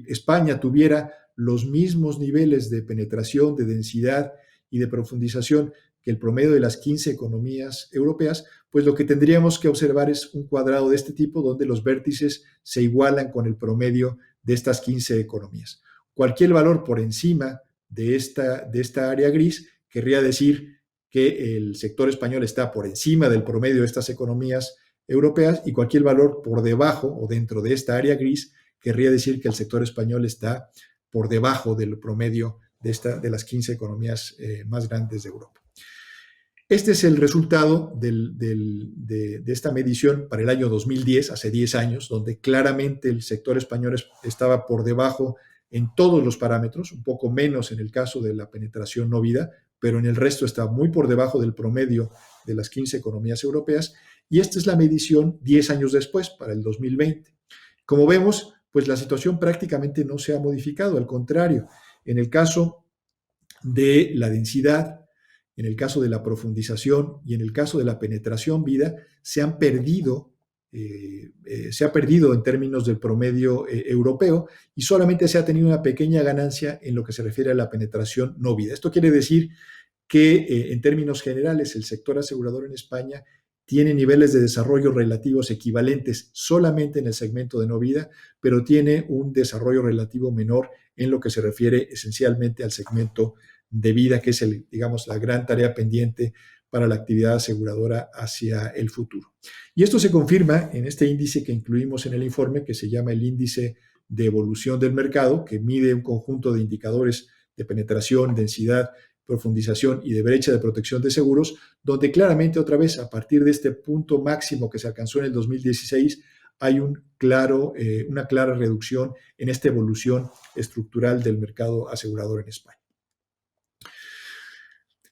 España tuviera los mismos niveles de penetración, de densidad y de profundización que el promedio de las 15 economías europeas, pues lo que tendríamos que observar es un cuadrado de este tipo donde los vértices se igualan con el promedio de estas 15 economías. Cualquier valor por encima de esta área gris querría decir que el sector español está por encima del promedio de estas economías europeas y cualquier valor por debajo o dentro de esta área gris querría decir que el sector español está por debajo del promedio de las 15 economías más grandes de Europa. Este es el resultado de esta medición para el año 2010, hace 10 años, donde claramente el sector español estaba por debajo en todos los parámetros, un poco menos en el caso de la penetración no vida, pero en el resto está muy por debajo del promedio de las 15 economías europeas, y esta es la medición 10 años después, para el 2020. Como vemos, pues la situación prácticamente no se ha modificado, al contrario, en el caso de la densidad, en el caso de la profundización y en el caso de la penetración vida, se ha perdido en términos del promedio europeo y solamente se ha tenido una pequeña ganancia en lo que se refiere a la penetración no vida. Esto quiere decir que en términos generales el sector asegurador en España tiene niveles de desarrollo relativos equivalentes solamente en el segmento de no vida, pero tiene un desarrollo relativo menor en lo que se refiere esencialmente al segmento de vida, que es digamos, la gran tarea pendiente para la actividad aseguradora hacia el futuro. Y esto se confirma en este índice que incluimos en el informe, que se llama el índice de evolución del mercado, que mide un conjunto de indicadores de penetración, densidad, profundización y de brecha de protección de seguros, donde claramente otra vez a partir de este punto máximo que se alcanzó en el 2016 hay una clara reducción en esta evolución estructural del mercado asegurador en España.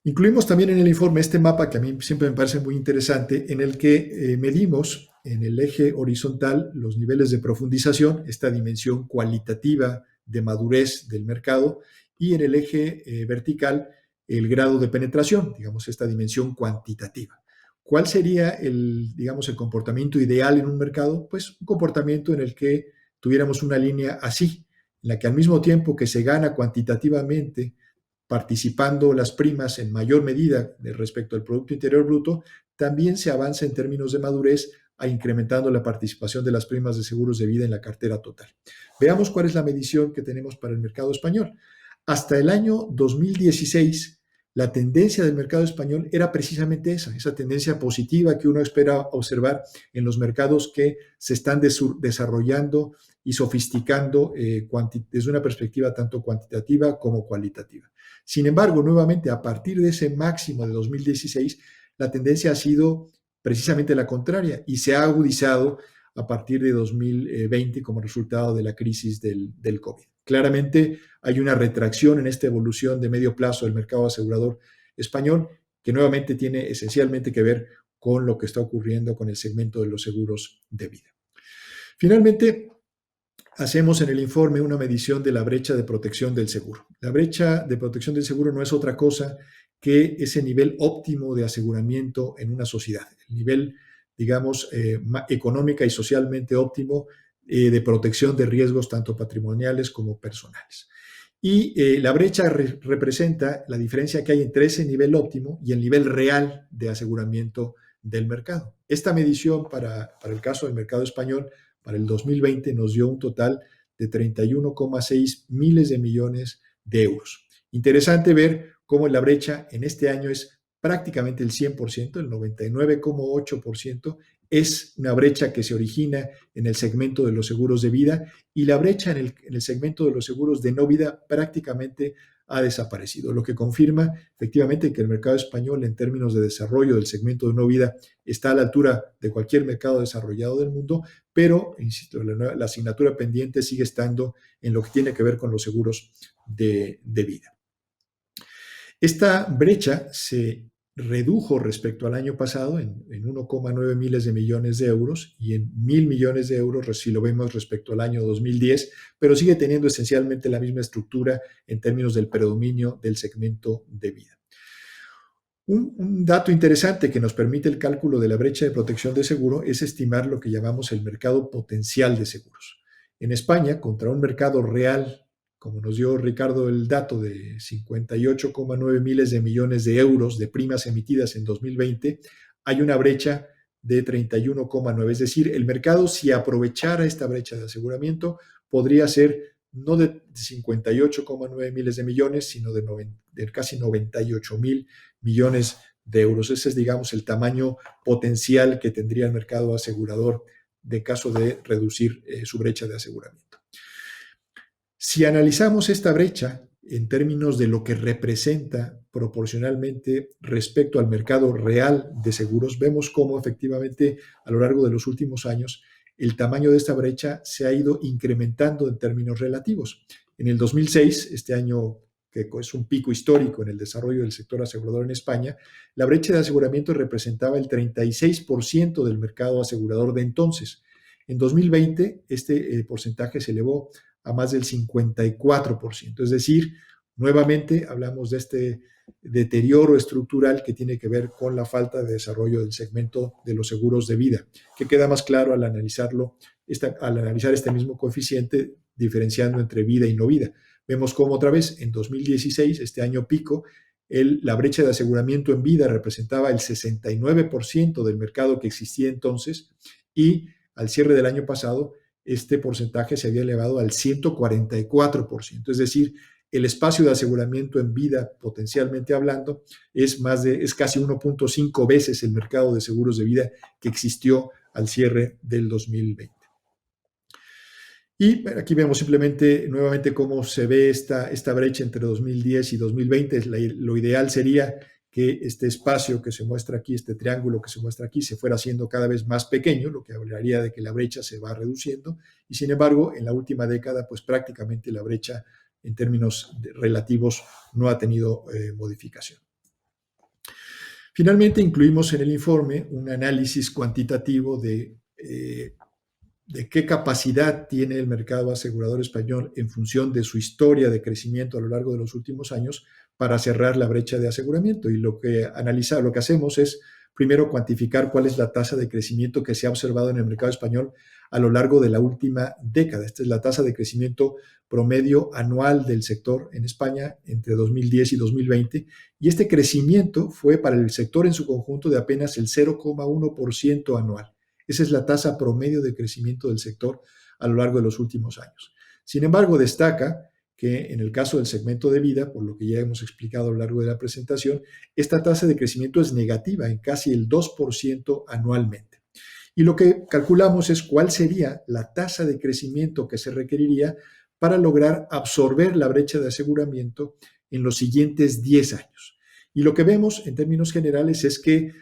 Incluimos también en el informe este mapa que a mí siempre me parece muy interesante, en el que medimos en el eje horizontal los niveles de profundización, esta dimensión cualitativa de madurez del mercado, y en el eje vertical el grado de penetración, digamos, esta dimensión cuantitativa. ¿Cuál sería el comportamiento ideal en un mercado? Pues un comportamiento en el que tuviéramos una línea así, en la que al mismo tiempo que se gana cuantitativamente participando las primas en mayor medida respecto al Producto Interior Bruto, también se avanza en términos de madurez a incrementando la participación de las primas de seguros de vida en la cartera total. Veamos cuál es la medición que tenemos para el mercado español. Hasta el año 2016, la tendencia del mercado español era precisamente esa tendencia positiva que uno espera observar en los mercados que se están desarrollando y sofisticando desde una perspectiva tanto cuantitativa como cualitativa. Sin embargo, nuevamente, a partir de ese máximo de 2016, la tendencia ha sido precisamente la contraria y se ha agudizado a partir de 2020 como resultado de la crisis del COVID. Claramente hay una retracción en esta evolución de medio plazo del mercado asegurador español que nuevamente tiene esencialmente que ver con lo que está ocurriendo con el segmento de los seguros de vida. Finalmente, hacemos en el informe una medición de la brecha de protección del seguro. La brecha de protección del seguro no es otra cosa que ese nivel óptimo de aseguramiento en una sociedad, el nivel, digamos, económica y socialmente óptimo de protección de riesgos tanto patrimoniales como personales. Y la brecha representa la diferencia que hay entre ese nivel óptimo y el nivel real de aseguramiento del mercado. Esta medición para el caso del mercado español para el 2020 nos dio un total de 31,6 miles de millones de euros. Interesante ver cómo la brecha en este año es prácticamente el 100%, el 99,8%, es una brecha que se origina en el segmento de los seguros de vida, y la brecha en el segmento de los seguros de no vida prácticamente ha desaparecido, lo que confirma efectivamente que el mercado español, en términos de desarrollo del segmento de no vida, está a la altura de cualquier mercado desarrollado del mundo, pero, insisto, la asignatura pendiente sigue estando en lo que tiene que ver con los seguros de vida. Esta brecha se redujo respecto al año pasado en 1,9 miles de millones de euros y en 1.000 millones de euros si lo vemos respecto al año 2010, pero sigue teniendo esencialmente la misma estructura en términos del predominio del segmento de vida. Un dato interesante que nos permite el cálculo de la brecha de protección de seguro es estimar lo que llamamos el mercado potencial de seguros. En España, contra un mercado real, como nos dio Ricardo el dato de 58,9 miles de millones de euros de primas emitidas en 2020, hay una brecha de 31,9. Es decir, el mercado, si aprovechara esta brecha de aseguramiento, podría ser no de 58,9 miles de millones, sino de casi 98 mil millones de euros. Ese es, digamos, el tamaño potencial que tendría el mercado asegurador de caso de reducir su brecha de aseguramiento. Si analizamos esta brecha en términos de lo que representa proporcionalmente respecto al mercado real de seguros, vemos cómo efectivamente a lo largo de los últimos años el tamaño de esta brecha se ha ido incrementando en términos relativos. En el 2006, este año que es un pico histórico en el desarrollo del sector asegurador en España, la brecha de aseguramiento representaba el 36% del mercado asegurador de entonces. En 2020, este porcentaje se elevó a más del 54%. Es decir, nuevamente hablamos de este deterioro estructural que tiene que ver con la falta de desarrollo del segmento de los seguros de vida, que queda más claro al analizar este mismo coeficiente diferenciando entre vida y no vida. Vemos cómo otra vez en 2016, este año pico, la brecha de aseguramiento en vida representaba el 69% del mercado que existía entonces, y al cierre del año pasado este porcentaje se había elevado al 144%. Es decir, el espacio de aseguramiento en vida, potencialmente hablando, es casi 1.5 veces el mercado de seguros de vida que existió al cierre del 2020. Y aquí vemos simplemente nuevamente cómo se ve esta brecha entre 2010 y 2020. Lo ideal sería que este espacio que se muestra aquí, este triángulo que se muestra aquí, se fuera haciendo cada vez más pequeño, lo que hablaría de que la brecha se va reduciendo, y sin embargo, en la última década, pues prácticamente la brecha en términos relativos no ha tenido modificación. Finalmente, incluimos en el informe un análisis cuantitativo de qué capacidad tiene el mercado asegurador español en función de su historia de crecimiento a lo largo de los últimos años para cerrar la brecha de aseguramiento. Y lo que hacemos es primero cuantificar cuál es la tasa de crecimiento que se ha observado en el mercado español a lo largo de la última década. Esta es la tasa de crecimiento promedio anual del sector en España entre 2010 y 2020, y este crecimiento fue para el sector en su conjunto de apenas el 0,1% anual. Esa es la tasa promedio de crecimiento del sector a lo largo de los últimos años. Sin embargo, destaca que en el caso del segmento de vida, por lo que ya hemos explicado a lo largo de la presentación, esta tasa de crecimiento es negativa en casi el 2% anualmente. Y lo que calculamos es cuál sería la tasa de crecimiento que se requeriría para lograr absorber la brecha de aseguramiento en los siguientes 10 años. Y lo que vemos en términos generales es que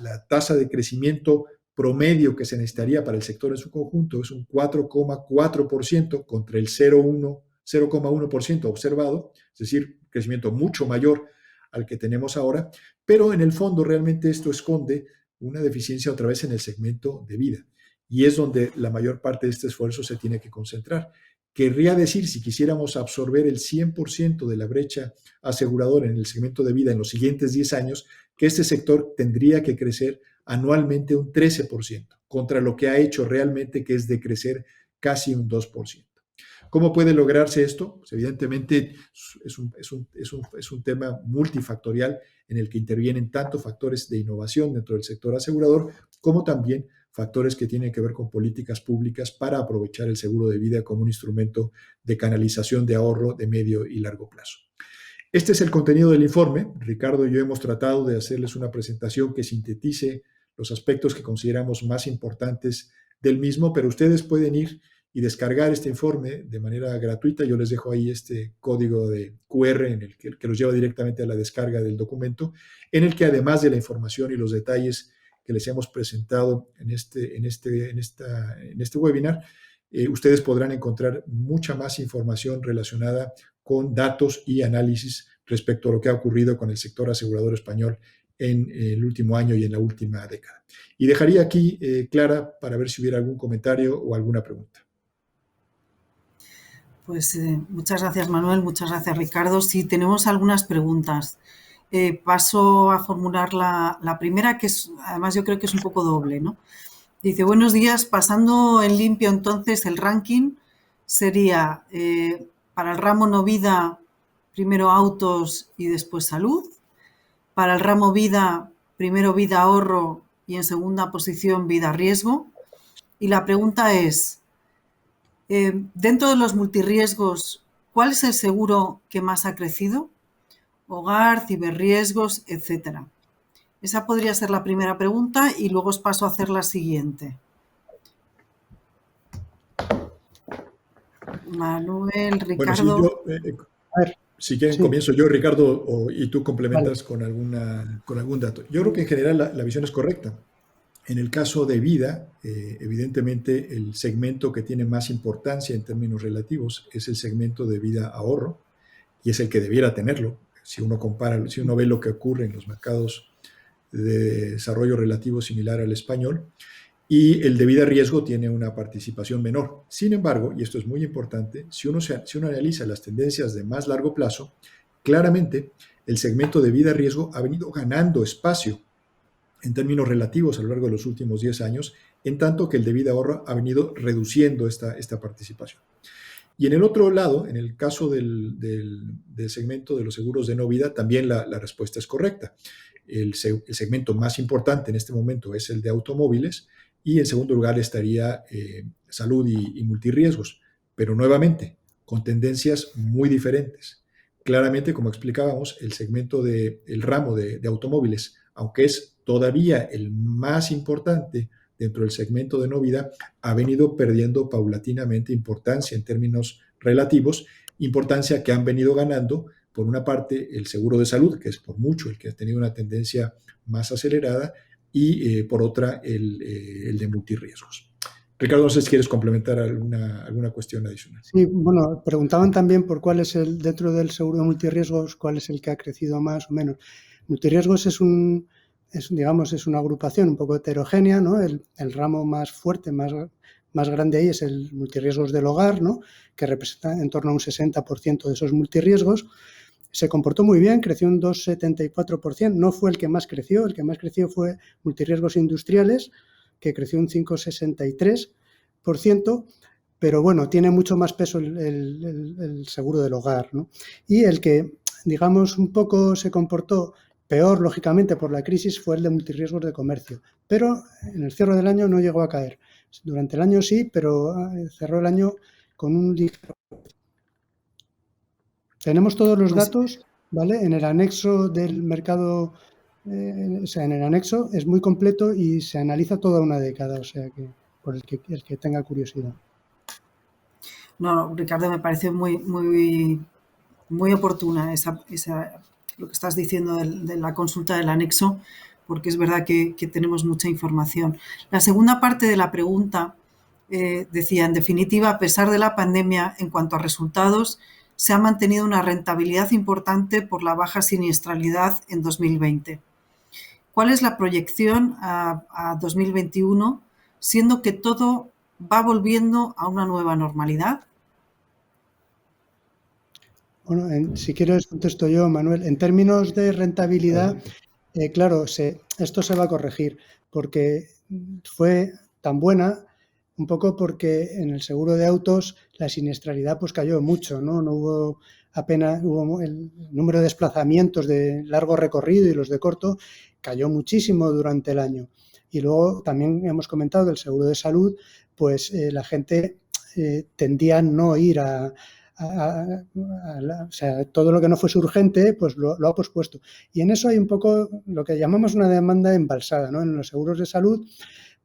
la tasa de crecimiento promedio que se necesitaría para el sector en su conjunto es un 4,4% contra el 0,1% observado, es decir, un crecimiento mucho mayor al que tenemos ahora, pero en el fondo realmente esto esconde una deficiencia otra vez en el segmento de vida, y es donde la mayor parte de este esfuerzo se tiene que concentrar. Querría decir, si quisiéramos absorber el 100% de la brecha aseguradora en el segmento de vida en los siguientes 10 años, que este sector tendría que crecer anualmente un 13%, contra lo que ha hecho realmente, que es de crecer casi un 2%. ¿Cómo puede lograrse esto? Pues evidentemente es un tema multifactorial en el que intervienen tanto factores de innovación dentro del sector asegurador, como también factores que tienen que ver con políticas públicas para aprovechar el seguro de vida como un instrumento de canalización de ahorro de medio y largo plazo. Este es el contenido del informe. Ricardo y yo hemos tratado de hacerles una presentación que sintetice los aspectos que consideramos más importantes del mismo, pero ustedes pueden ir y descargar este informe de manera gratuita. Yo les dejo ahí este código de QR en el que los lleva directamente a la descarga del documento, en el que además de la información y los detalles que les hemos presentado en este webinar, ustedes podrán encontrar mucha más información relacionada con datos y análisis respecto a lo que ha ocurrido con el sector asegurador español en el último año y en la última década. Y dejaría aquí, Clara, para ver si hubiera algún comentario o alguna pregunta. Pues muchas gracias, Manuel, muchas gracias, Ricardo. Sí, tenemos algunas preguntas. Paso a formular la primera, que es, además yo creo que es un poco doble, ¿no? Dice, buenos días, pasando en limpio entonces el ranking sería para el ramo no vida, primero autos y después salud. Para el ramo vida, primero vida ahorro y en segunda posición vida riesgo. Y la pregunta es, dentro de los multirriesgos, ¿cuál es el seguro que más ha crecido? Hogar, ciberriesgos, etcétera. Esa podría ser la primera pregunta y luego os paso a hacer la siguiente. Manuel, Ricardo. Bueno, si quieren, sí. Comienzo yo, Ricardo, y tú complementas con algún dato. Yo creo que en general la visión es correcta. En el caso de vida, evidentemente el segmento que tiene más importancia en términos relativos es el segmento de vida ahorro, y es el que debiera tenerlo. Si uno compara, si uno ve lo que ocurre en los mercados de desarrollo relativo similar al español, y el de vida riesgo tiene una participación menor. Sin embargo, y esto es muy importante, si uno analiza las tendencias de más largo plazo, claramente el segmento de vida riesgo ha venido ganando espacio en términos relativos a lo largo de los últimos 10 años, en tanto que el de vida ahorro ha venido reduciendo esta participación. Y en el otro lado, en el caso del segmento de los seguros de no vida, también la respuesta es correcta. El segmento más importante en este momento es el de automóviles, y en segundo lugar estaría salud y multirriesgos, pero nuevamente con tendencias muy diferentes. Claramente, como explicábamos, el ramo de automóviles, aunque es todavía el más importante dentro del segmento de no vida, ha venido perdiendo paulatinamente importancia en términos relativos, importancia que han venido ganando, por una parte, el seguro de salud, que es por mucho el que ha tenido una tendencia más acelerada, y por otra, el de multirriesgos. Ricardo, no sé si quieres complementar alguna cuestión adicional. Sí, bueno, preguntaban también por cuál es dentro del seguro de multirriesgos, cuál es el que ha crecido más o menos. Multirriesgos es una agrupación un poco heterogénea, ¿no? El ramo más fuerte, más grande ahí es el multirriesgos del hogar, ¿no? Que representa en torno a un 60% de esos multirriesgos. Se comportó muy bien, creció un 2,74%, no fue el que más creció fue multirriesgos industriales, que creció un 5,63%, pero bueno, tiene mucho más peso el seguro del hogar, ¿no? Y el que, digamos, un poco se comportó peor, lógicamente, por la crisis fue el de multirriesgos de comercio, pero en el cierre del año no llegó a caer. Durante el año sí, pero cerró el año con un ligero. Tenemos todos los datos, ¿vale? En el anexo del mercado, o sea, en el anexo es muy completo y se analiza toda una década, o sea, que por el que tenga curiosidad. No, Ricardo, me parece muy oportuna lo que estás diciendo de la consulta del anexo, porque es verdad que tenemos mucha información. La segunda parte de la pregunta decía, en definitiva, a pesar de la pandemia, en cuanto a resultados, se ha mantenido una rentabilidad importante por la baja siniestralidad en 2020. ¿Cuál es la proyección a 2021, siendo que todo va volviendo a una nueva normalidad? Bueno, si quieres contesto yo, Manuel. En términos de rentabilidad, claro, esto se va a corregir porque fue tan buena un poco porque en el seguro de autos la siniestralidad pues cayó mucho, ¿no? No hubo apenas, el número de desplazamientos de largo recorrido y los de corto cayó muchísimo durante el año. Y luego también hemos comentado que el seguro de salud, pues la gente tendía a no ir a o sea, todo lo que no fuese urgente, pues lo ha pospuesto. Y en eso hay un poco lo que llamamos una demanda embalsada, ¿no? En los seguros de salud,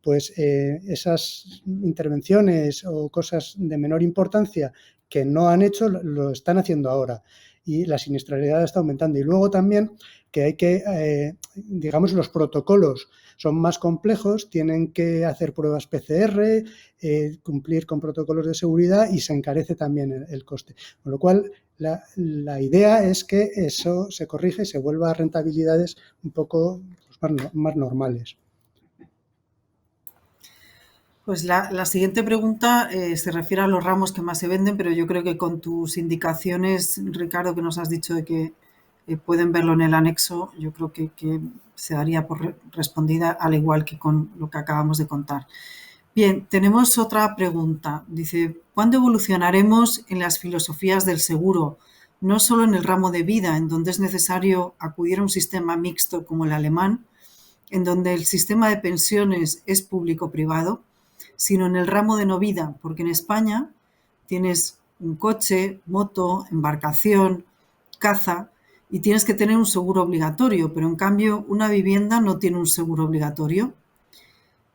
pues esas intervenciones o cosas de menor importancia que no han hecho, lo están haciendo ahora. Y la siniestralidad está aumentando. Y luego también que hay que, digamos, los protocolos son más complejos, tienen que hacer pruebas PCR, cumplir con protocolos de seguridad y se encarece también el coste. Con lo cual, la idea es que eso se corrige y se vuelva a rentabilidades un poco más normales. Pues la siguiente pregunta se refiere a los ramos que más se venden, pero yo creo que con tus indicaciones, Ricardo, que nos has dicho de que pueden verlo en el anexo, yo creo que se daría por respondida, al igual que con lo que acabamos de contar. Bien, tenemos otra pregunta. Dice, ¿cuándo evolucionaremos en las filosofías del seguro? No solo en el ramo de vida, en donde es necesario acudir a un sistema mixto como el alemán, en donde el sistema de pensiones es público-privado, sino en el ramo de no vida, porque en España tienes un coche, moto, embarcación, caza, y tienes que tener un seguro obligatorio, pero en cambio una vivienda no tiene un seguro obligatorio.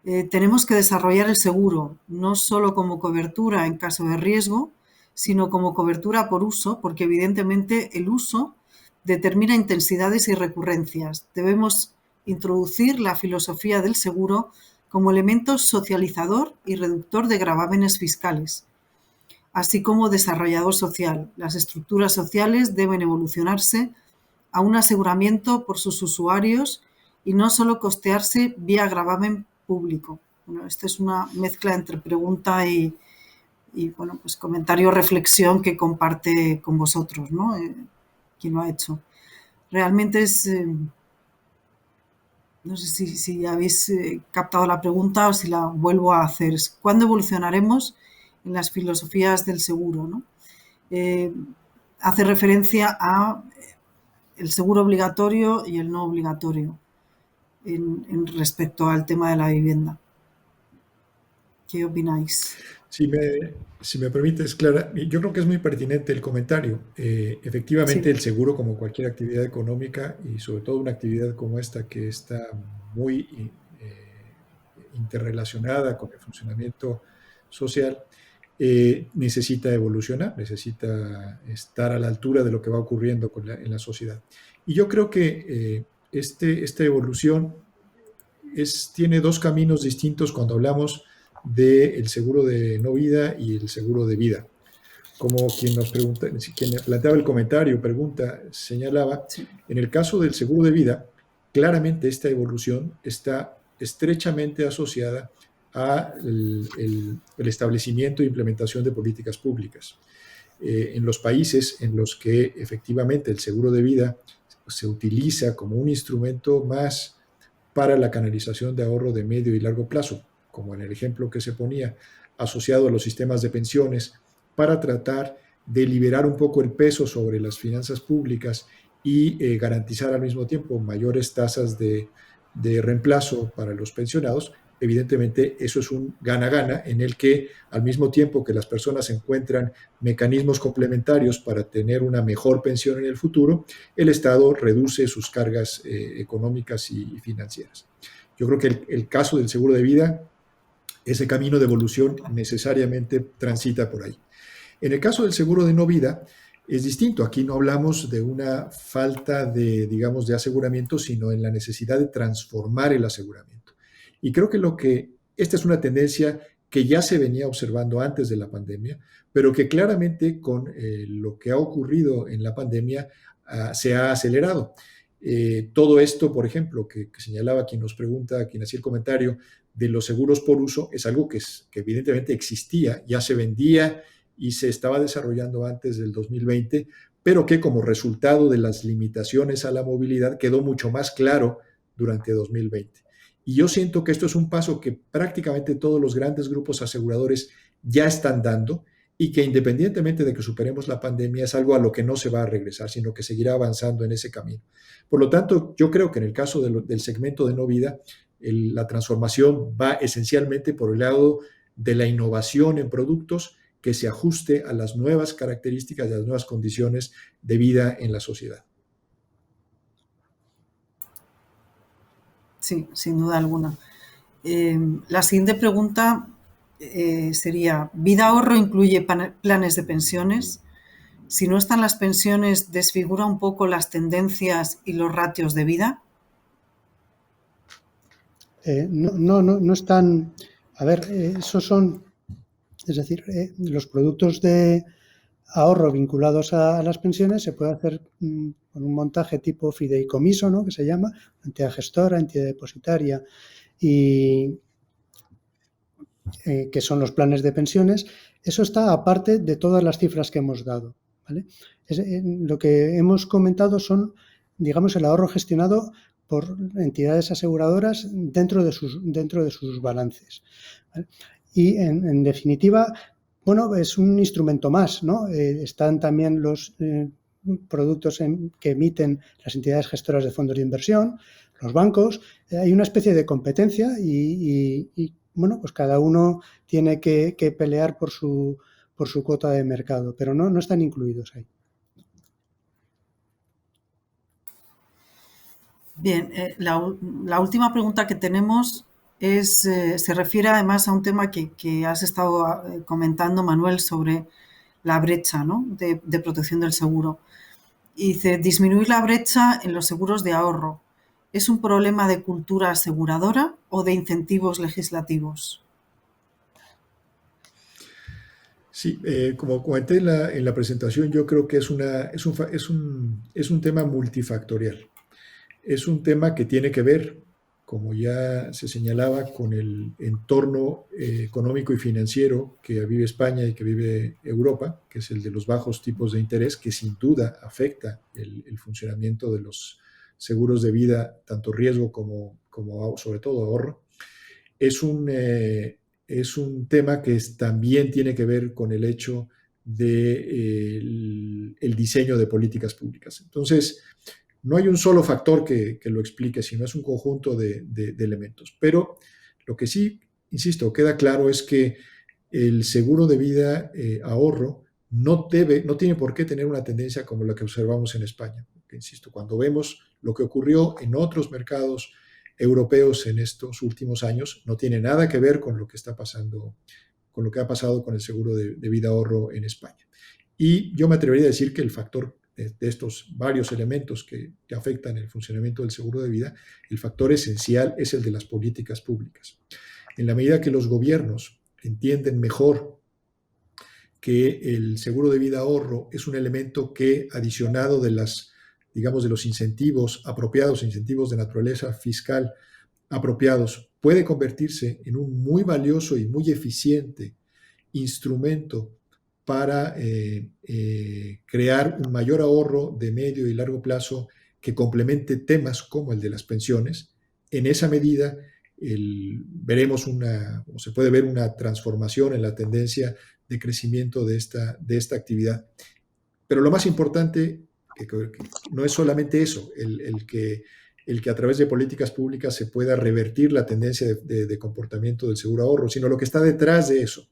Tenemos que desarrollar el seguro, no solo como cobertura en caso de riesgo, sino como cobertura por uso, porque evidentemente el uso determina intensidades y recurrencias. Debemos introducir la filosofía del seguro como elemento socializador y reductor de gravámenes fiscales, así como desarrollador social. Las estructuras sociales deben evolucionarse a un aseguramiento por sus usuarios y no solo costearse vía gravamen público. Bueno, esta es una mezcla entre pregunta y bueno, pues comentario, reflexión que comparte con vosotros, ¿no? Quien lo ha hecho. Realmente es... no sé si habéis captado la pregunta o si la vuelvo a hacer. ¿Cuándo evolucionaremos en las filosofías del seguro, ¿no? Hace referencia a el seguro obligatorio y el no obligatorio en respecto al tema de la vivienda. ¿Qué opináis? Si me permites, Clara, yo creo que es muy pertinente el comentario. Efectivamente, sí. El seguro, como cualquier actividad económica, y sobre todo una actividad como esta que está muy interrelacionada con el funcionamiento social, necesita evolucionar, necesita estar a la altura de lo que va ocurriendo en la sociedad. Y yo creo que esta evolución tiene dos caminos distintos cuando hablamos del seguro de no vida y el seguro de vida. Como quien planteaba el comentario, señalaba, sí. En el caso del seguro de vida, claramente esta evolución está estrechamente asociada al establecimiento e implementación de políticas públicas. En los países en los que efectivamente el seguro de vida se utiliza como un instrumento más para la canalización de ahorro de medio y largo plazo, como en el ejemplo que se ponía, asociado a los sistemas de pensiones, para tratar de liberar un poco el peso sobre las finanzas públicas y garantizar al mismo tiempo mayores tasas de reemplazo para los pensionados. Evidentemente, eso es un gana-gana en el que, al mismo tiempo que las personas encuentran mecanismos complementarios para tener una mejor pensión en el futuro, el Estado reduce sus cargas económicas y financieras. Yo creo que el caso del seguro de vida, ese camino de evolución necesariamente transita por ahí. En el caso del seguro de no vida, es distinto. Aquí no hablamos de una falta de, digamos, de aseguramiento, sino en la necesidad de transformar el aseguramiento. Y creo que esta es una tendencia que ya se venía observando antes de la pandemia, pero que claramente con lo que ha ocurrido en la pandemia se ha acelerado. Todo esto, por ejemplo, que señalaba quien nos pregunta, quien hacía el comentario de los seguros por uso, es algo que evidentemente existía, ya se vendía y se estaba desarrollando antes del 2020, pero que como resultado de las limitaciones a la movilidad quedó mucho más claro durante 2020. Y yo siento que esto es un paso que prácticamente todos los grandes grupos aseguradores ya están dando y que independientemente de que superemos la pandemia es algo a lo que no se va a regresar, sino que seguirá avanzando en ese camino. Por lo tanto, yo creo que en el caso del segmento de no vida, la transformación va esencialmente por el lado de la innovación en productos que se ajuste a las nuevas características y a las nuevas condiciones de vida en la sociedad. Sí, sin duda alguna. La siguiente pregunta sería, ¿vida ahorro incluye planes de pensiones? Si no están las pensiones, ¿desfigura un poco las tendencias y los ratios de vida? No están. A ver, esos son, es decir, los productos de ahorro vinculados a las pensiones se puede hacer con un montaje tipo fideicomiso, ¿no?, que se llama, entidad gestora, entidad depositaria, y que son los planes de pensiones. Eso está aparte de todas las cifras que hemos dado, ¿vale? Lo que hemos comentado son, digamos, el ahorro gestionado por entidades aseguradoras dentro de sus balances, ¿vale? Y en definitiva, bueno, es un instrumento más, ¿no? Están también los productos que emiten las entidades gestoras de fondos de inversión, los bancos. Hay una especie de competencia y bueno, pues cada uno tiene que pelear por su cuota de mercado, pero no están incluidos ahí. Bien, la última pregunta que tenemos se refiere además a un tema que has estado comentando, Manuel, sobre la brecha, ¿no?, de protección del seguro. Y dice, disminuir la brecha en los seguros de ahorro, ¿es un problema de cultura aseguradora o de incentivos legislativos? Sí, como comenté en la presentación, yo creo que es un tema multifactorial. Es un tema que tiene que ver, como ya se señalaba, con el entorno económico y financiero que vive España y que vive Europa, que es el de los bajos tipos de interés, que sin duda afecta el funcionamiento de los seguros de vida, tanto riesgo como sobre todo ahorro. Es un tema que también tiene que ver con el hecho del diseño de políticas públicas. Entonces, no hay un solo factor que lo explique, sino es un conjunto de elementos. Pero lo que sí, insisto, queda claro es que el seguro de vida ahorro no tiene por qué tener una tendencia como la que observamos en España. Porque, insisto, cuando vemos lo que ocurrió en otros mercados europeos en estos últimos años, no tiene nada que ver con lo que está pasando, con lo que ha pasado con el seguro de vida ahorro en España. Y yo me atrevería a decir que el factor de estos varios elementos que afectan el funcionamiento del seguro de vida, el factor esencial es el de las políticas públicas. En la medida que los gobiernos entienden mejor que el seguro de vida ahorro es un elemento que, adicionado de los incentivos apropiados, incentivos de naturaleza fiscal apropiados, puede convertirse en un muy valioso y muy eficiente instrumento para crear un mayor ahorro de medio y largo plazo que complemente temas como el de las pensiones. En esa medida se puede ver una transformación en la tendencia de crecimiento de esta actividad. Pero lo más importante que no es solamente eso, el que a través de políticas públicas se pueda revertir la tendencia de comportamiento del seguro ahorro, sino lo que está detrás de eso.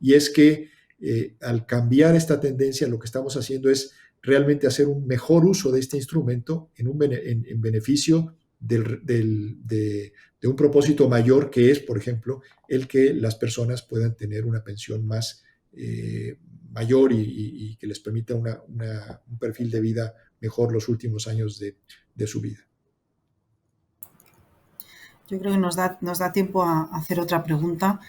Y es que al cambiar esta tendencia, lo que estamos haciendo es realmente hacer un mejor uso de este instrumento en beneficio de un propósito mayor, que es, por ejemplo, el que las personas puedan tener una pensión más mayor y que les permita un perfil de vida mejor los últimos años de su vida. Yo creo que nos da tiempo a hacer otra pregunta.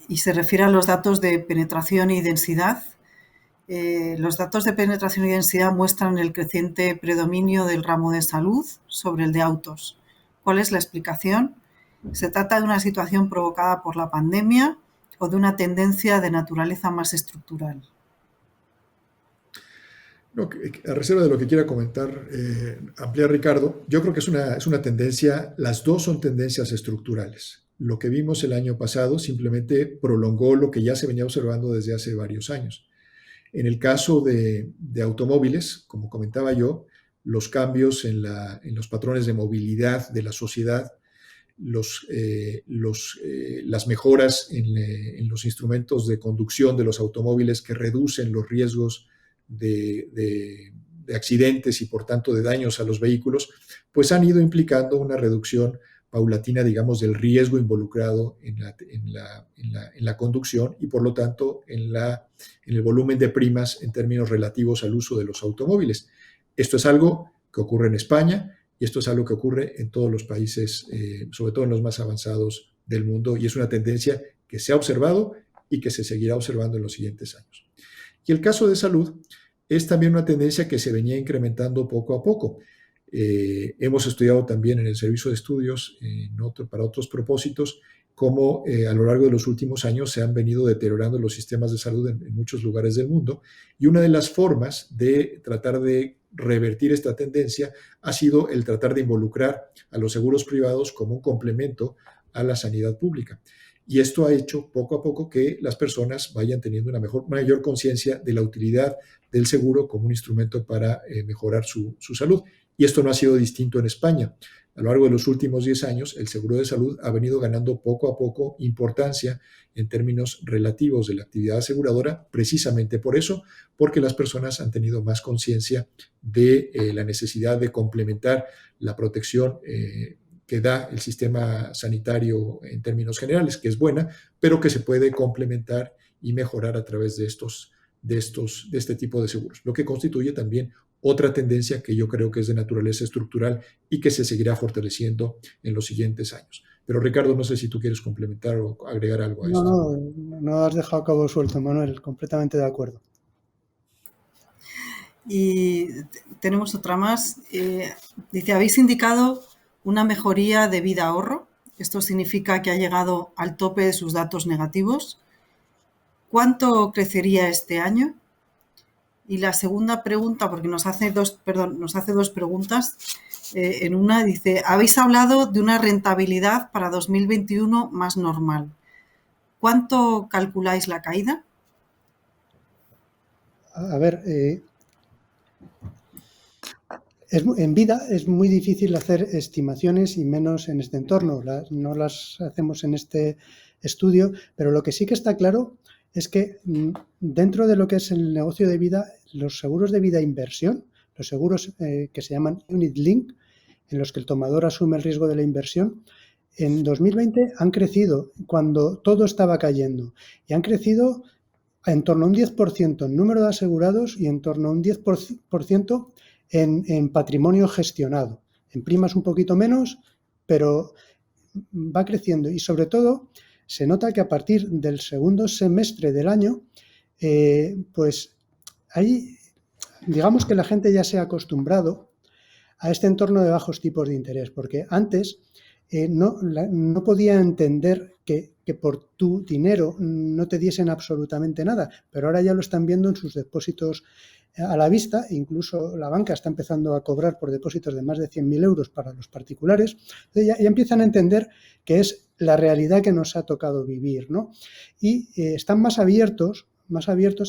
Y se refiere a los datos de penetración y densidad. Los datos de penetración y densidad muestran el creciente predominio del ramo de salud sobre el de autos. ¿Cuál es la explicación? ¿Se trata de una situación provocada por la pandemia o de una tendencia de naturaleza más estructural? No, a reserva de lo que quiera comentar, ampliar Ricardo, yo creo que es una tendencia, las dos son tendencias estructurales. Lo que vimos el año pasado simplemente prolongó lo que ya se venía observando desde hace varios años. En el caso de automóviles, como comentaba yo, los cambios en los patrones de movilidad de la sociedad las mejoras en los instrumentos de conducción de los automóviles que reducen los riesgos de accidentes y por tanto de daños a los vehículos, pues han ido implicando una reducción paulatina, digamos, del riesgo involucrado en la conducción y por lo tanto en el volumen de primas en términos relativos al uso de los automóviles. Esto es algo que ocurre en España y esto es algo que ocurre en todos los países, sobre todo en los más avanzados del mundo, y es una tendencia que se ha observado y que se seguirá observando en los siguientes años. Y el caso de salud es también una tendencia que se venía incrementando poco a poco. Hemos estudiado también en el Servicio de Estudios, para otros propósitos, cómo a lo largo de los últimos años se han venido deteriorando los sistemas de salud en muchos lugares del mundo, y una de las formas de tratar de revertir esta tendencia ha sido el tratar de involucrar a los seguros privados como un complemento a la sanidad pública. Y esto ha hecho poco a poco que las personas vayan teniendo una mayor conciencia de la utilidad del seguro como un instrumento para mejorar su salud. Y esto no ha sido distinto en España. A lo largo de los últimos 10 años, el seguro de salud ha venido ganando poco a poco importancia en términos relativos de la actividad aseguradora, precisamente por eso, porque las personas han tenido más conciencia de la necesidad de complementar la protección que da el sistema sanitario en términos generales, que es buena, pero que se puede complementar y mejorar a través de este tipo de seguros, lo que constituye también otra tendencia que yo creo que es de naturaleza estructural y que se seguirá fortaleciendo en los siguientes años. Pero Ricardo, no sé si tú quieres complementar o agregar algo a esto. No has dejado cabo suelto, Manuel, completamente de acuerdo. Y tenemos otra más. Dice, habéis indicado una mejoría de vida ahorro. Esto significa que ha llegado al tope de sus datos negativos. ¿Cuánto crecería este año? Y la segunda pregunta, porque nos hace dos preguntas. En una dice, habéis hablado de una rentabilidad para 2021 más normal. ¿Cuánto calculáis la caída? A ver, en vida es muy difícil hacer estimaciones y menos en este entorno. No las hacemos en este estudio, pero lo que sí que está claro es que dentro de lo que es el negocio de vida, los seguros de vida inversión, los seguros que se llaman Unit Link, en los que el tomador asume el riesgo de la inversión, en 2020 han crecido cuando todo estaba cayendo y han crecido en torno a un 10% en número de asegurados y en torno a un 10% en patrimonio gestionado. En primas un poquito menos, pero va creciendo y sobre todo se nota que a partir del segundo semestre del año, pues ahí digamos que la gente ya se ha acostumbrado a este entorno de bajos tipos de interés, porque antes no podía entender que por tu dinero no te diesen absolutamente nada, pero ahora ya lo están viendo en sus depósitos a la vista, incluso la banca está empezando a cobrar por depósitos de más de 100.000 euros para los particulares. Entonces ya empiezan a entender que es la realidad que nos ha tocado vivir, ¿no? Y están más abiertos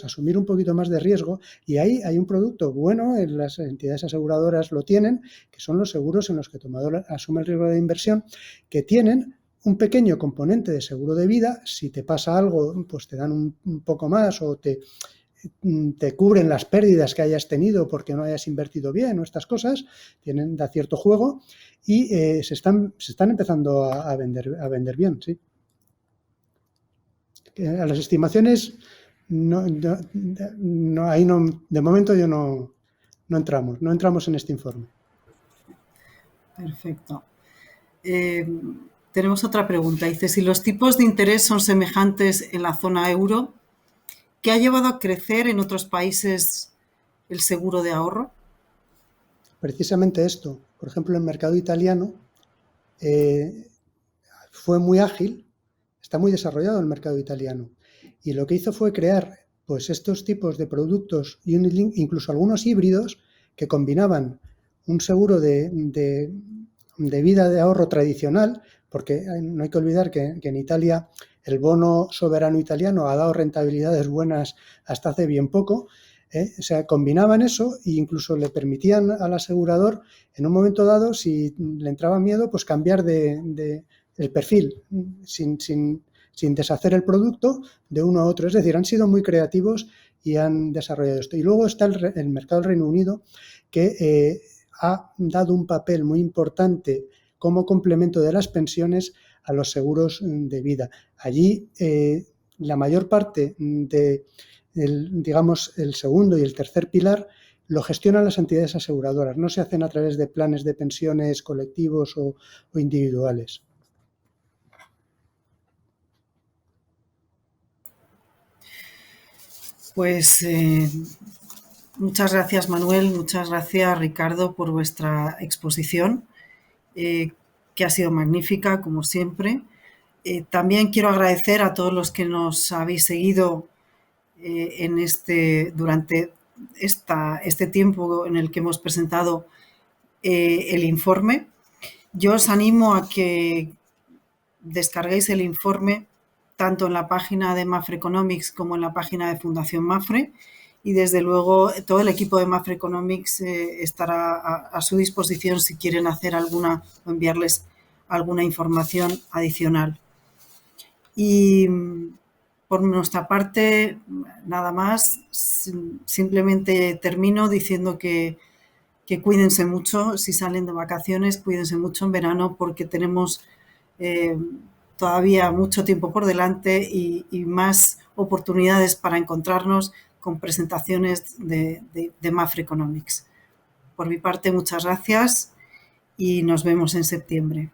a asumir un poquito más de riesgo, y ahí hay un producto bueno, las entidades aseguradoras lo tienen, que son los seguros en los que el tomador asume el riesgo de inversión, que tienen un pequeño componente de seguro de vida. Si te pasa algo, pues te dan un poco más o te cubren las pérdidas que hayas tenido porque no hayas invertido bien o estas cosas, da cierto juego y se están empezando a vender bien, sí. A las estimaciones ahí de momento yo no entramos en este informe. Perfecto. Tenemos otra pregunta. Dice, si los tipos de interés son semejantes en la zona euro, ¿qué ha llevado a crecer en otros países el seguro de ahorro? Precisamente esto. Por ejemplo, el mercado italiano fue muy ágil, está muy desarrollado el mercado italiano. Y lo que hizo fue crear pues estos tipos de productos Unit-Link, incluso algunos híbridos, que combinaban un seguro de vida de ahorro tradicional, porque no hay que olvidar que en Italia el bono soberano italiano ha dado rentabilidades buenas hasta hace bien poco. O sea, combinaban eso e incluso le permitían al asegurador, en un momento dado, si le entraba miedo, pues cambiar el perfil sin deshacer el producto de uno a otro. Es decir, han sido muy creativos y han desarrollado esto. Y luego está el mercado del Reino Unido, que ha dado un papel muy importante como complemento de las pensiones a los seguros de vida. Allí la mayor parte digamos, el segundo y el tercer pilar lo gestionan las entidades aseguradoras, no se hacen a través de planes de pensiones colectivos o individuales. Pues muchas gracias, Manuel, muchas gracias, Ricardo, por vuestra exposición, que ha sido magnífica, como siempre. También quiero agradecer a todos los que nos habéis seguido durante este tiempo en el que hemos presentado el informe. Yo os animo a que descarguéis el informe tanto en la página de Mafre Economics como en la página de Fundación Mafre, y desde luego todo el equipo de Mafre Economics estará a su disposición si quieren hacer alguna o enviarles alguna información adicional. Y por nuestra parte, nada más, simplemente termino diciendo que cuídense mucho, si salen de vacaciones, cuídense mucho en verano, porque tenemos todavía mucho tiempo por delante y más oportunidades para encontrarnos con presentaciones de Mafre Economics. Por mi parte, muchas gracias y nos vemos en septiembre.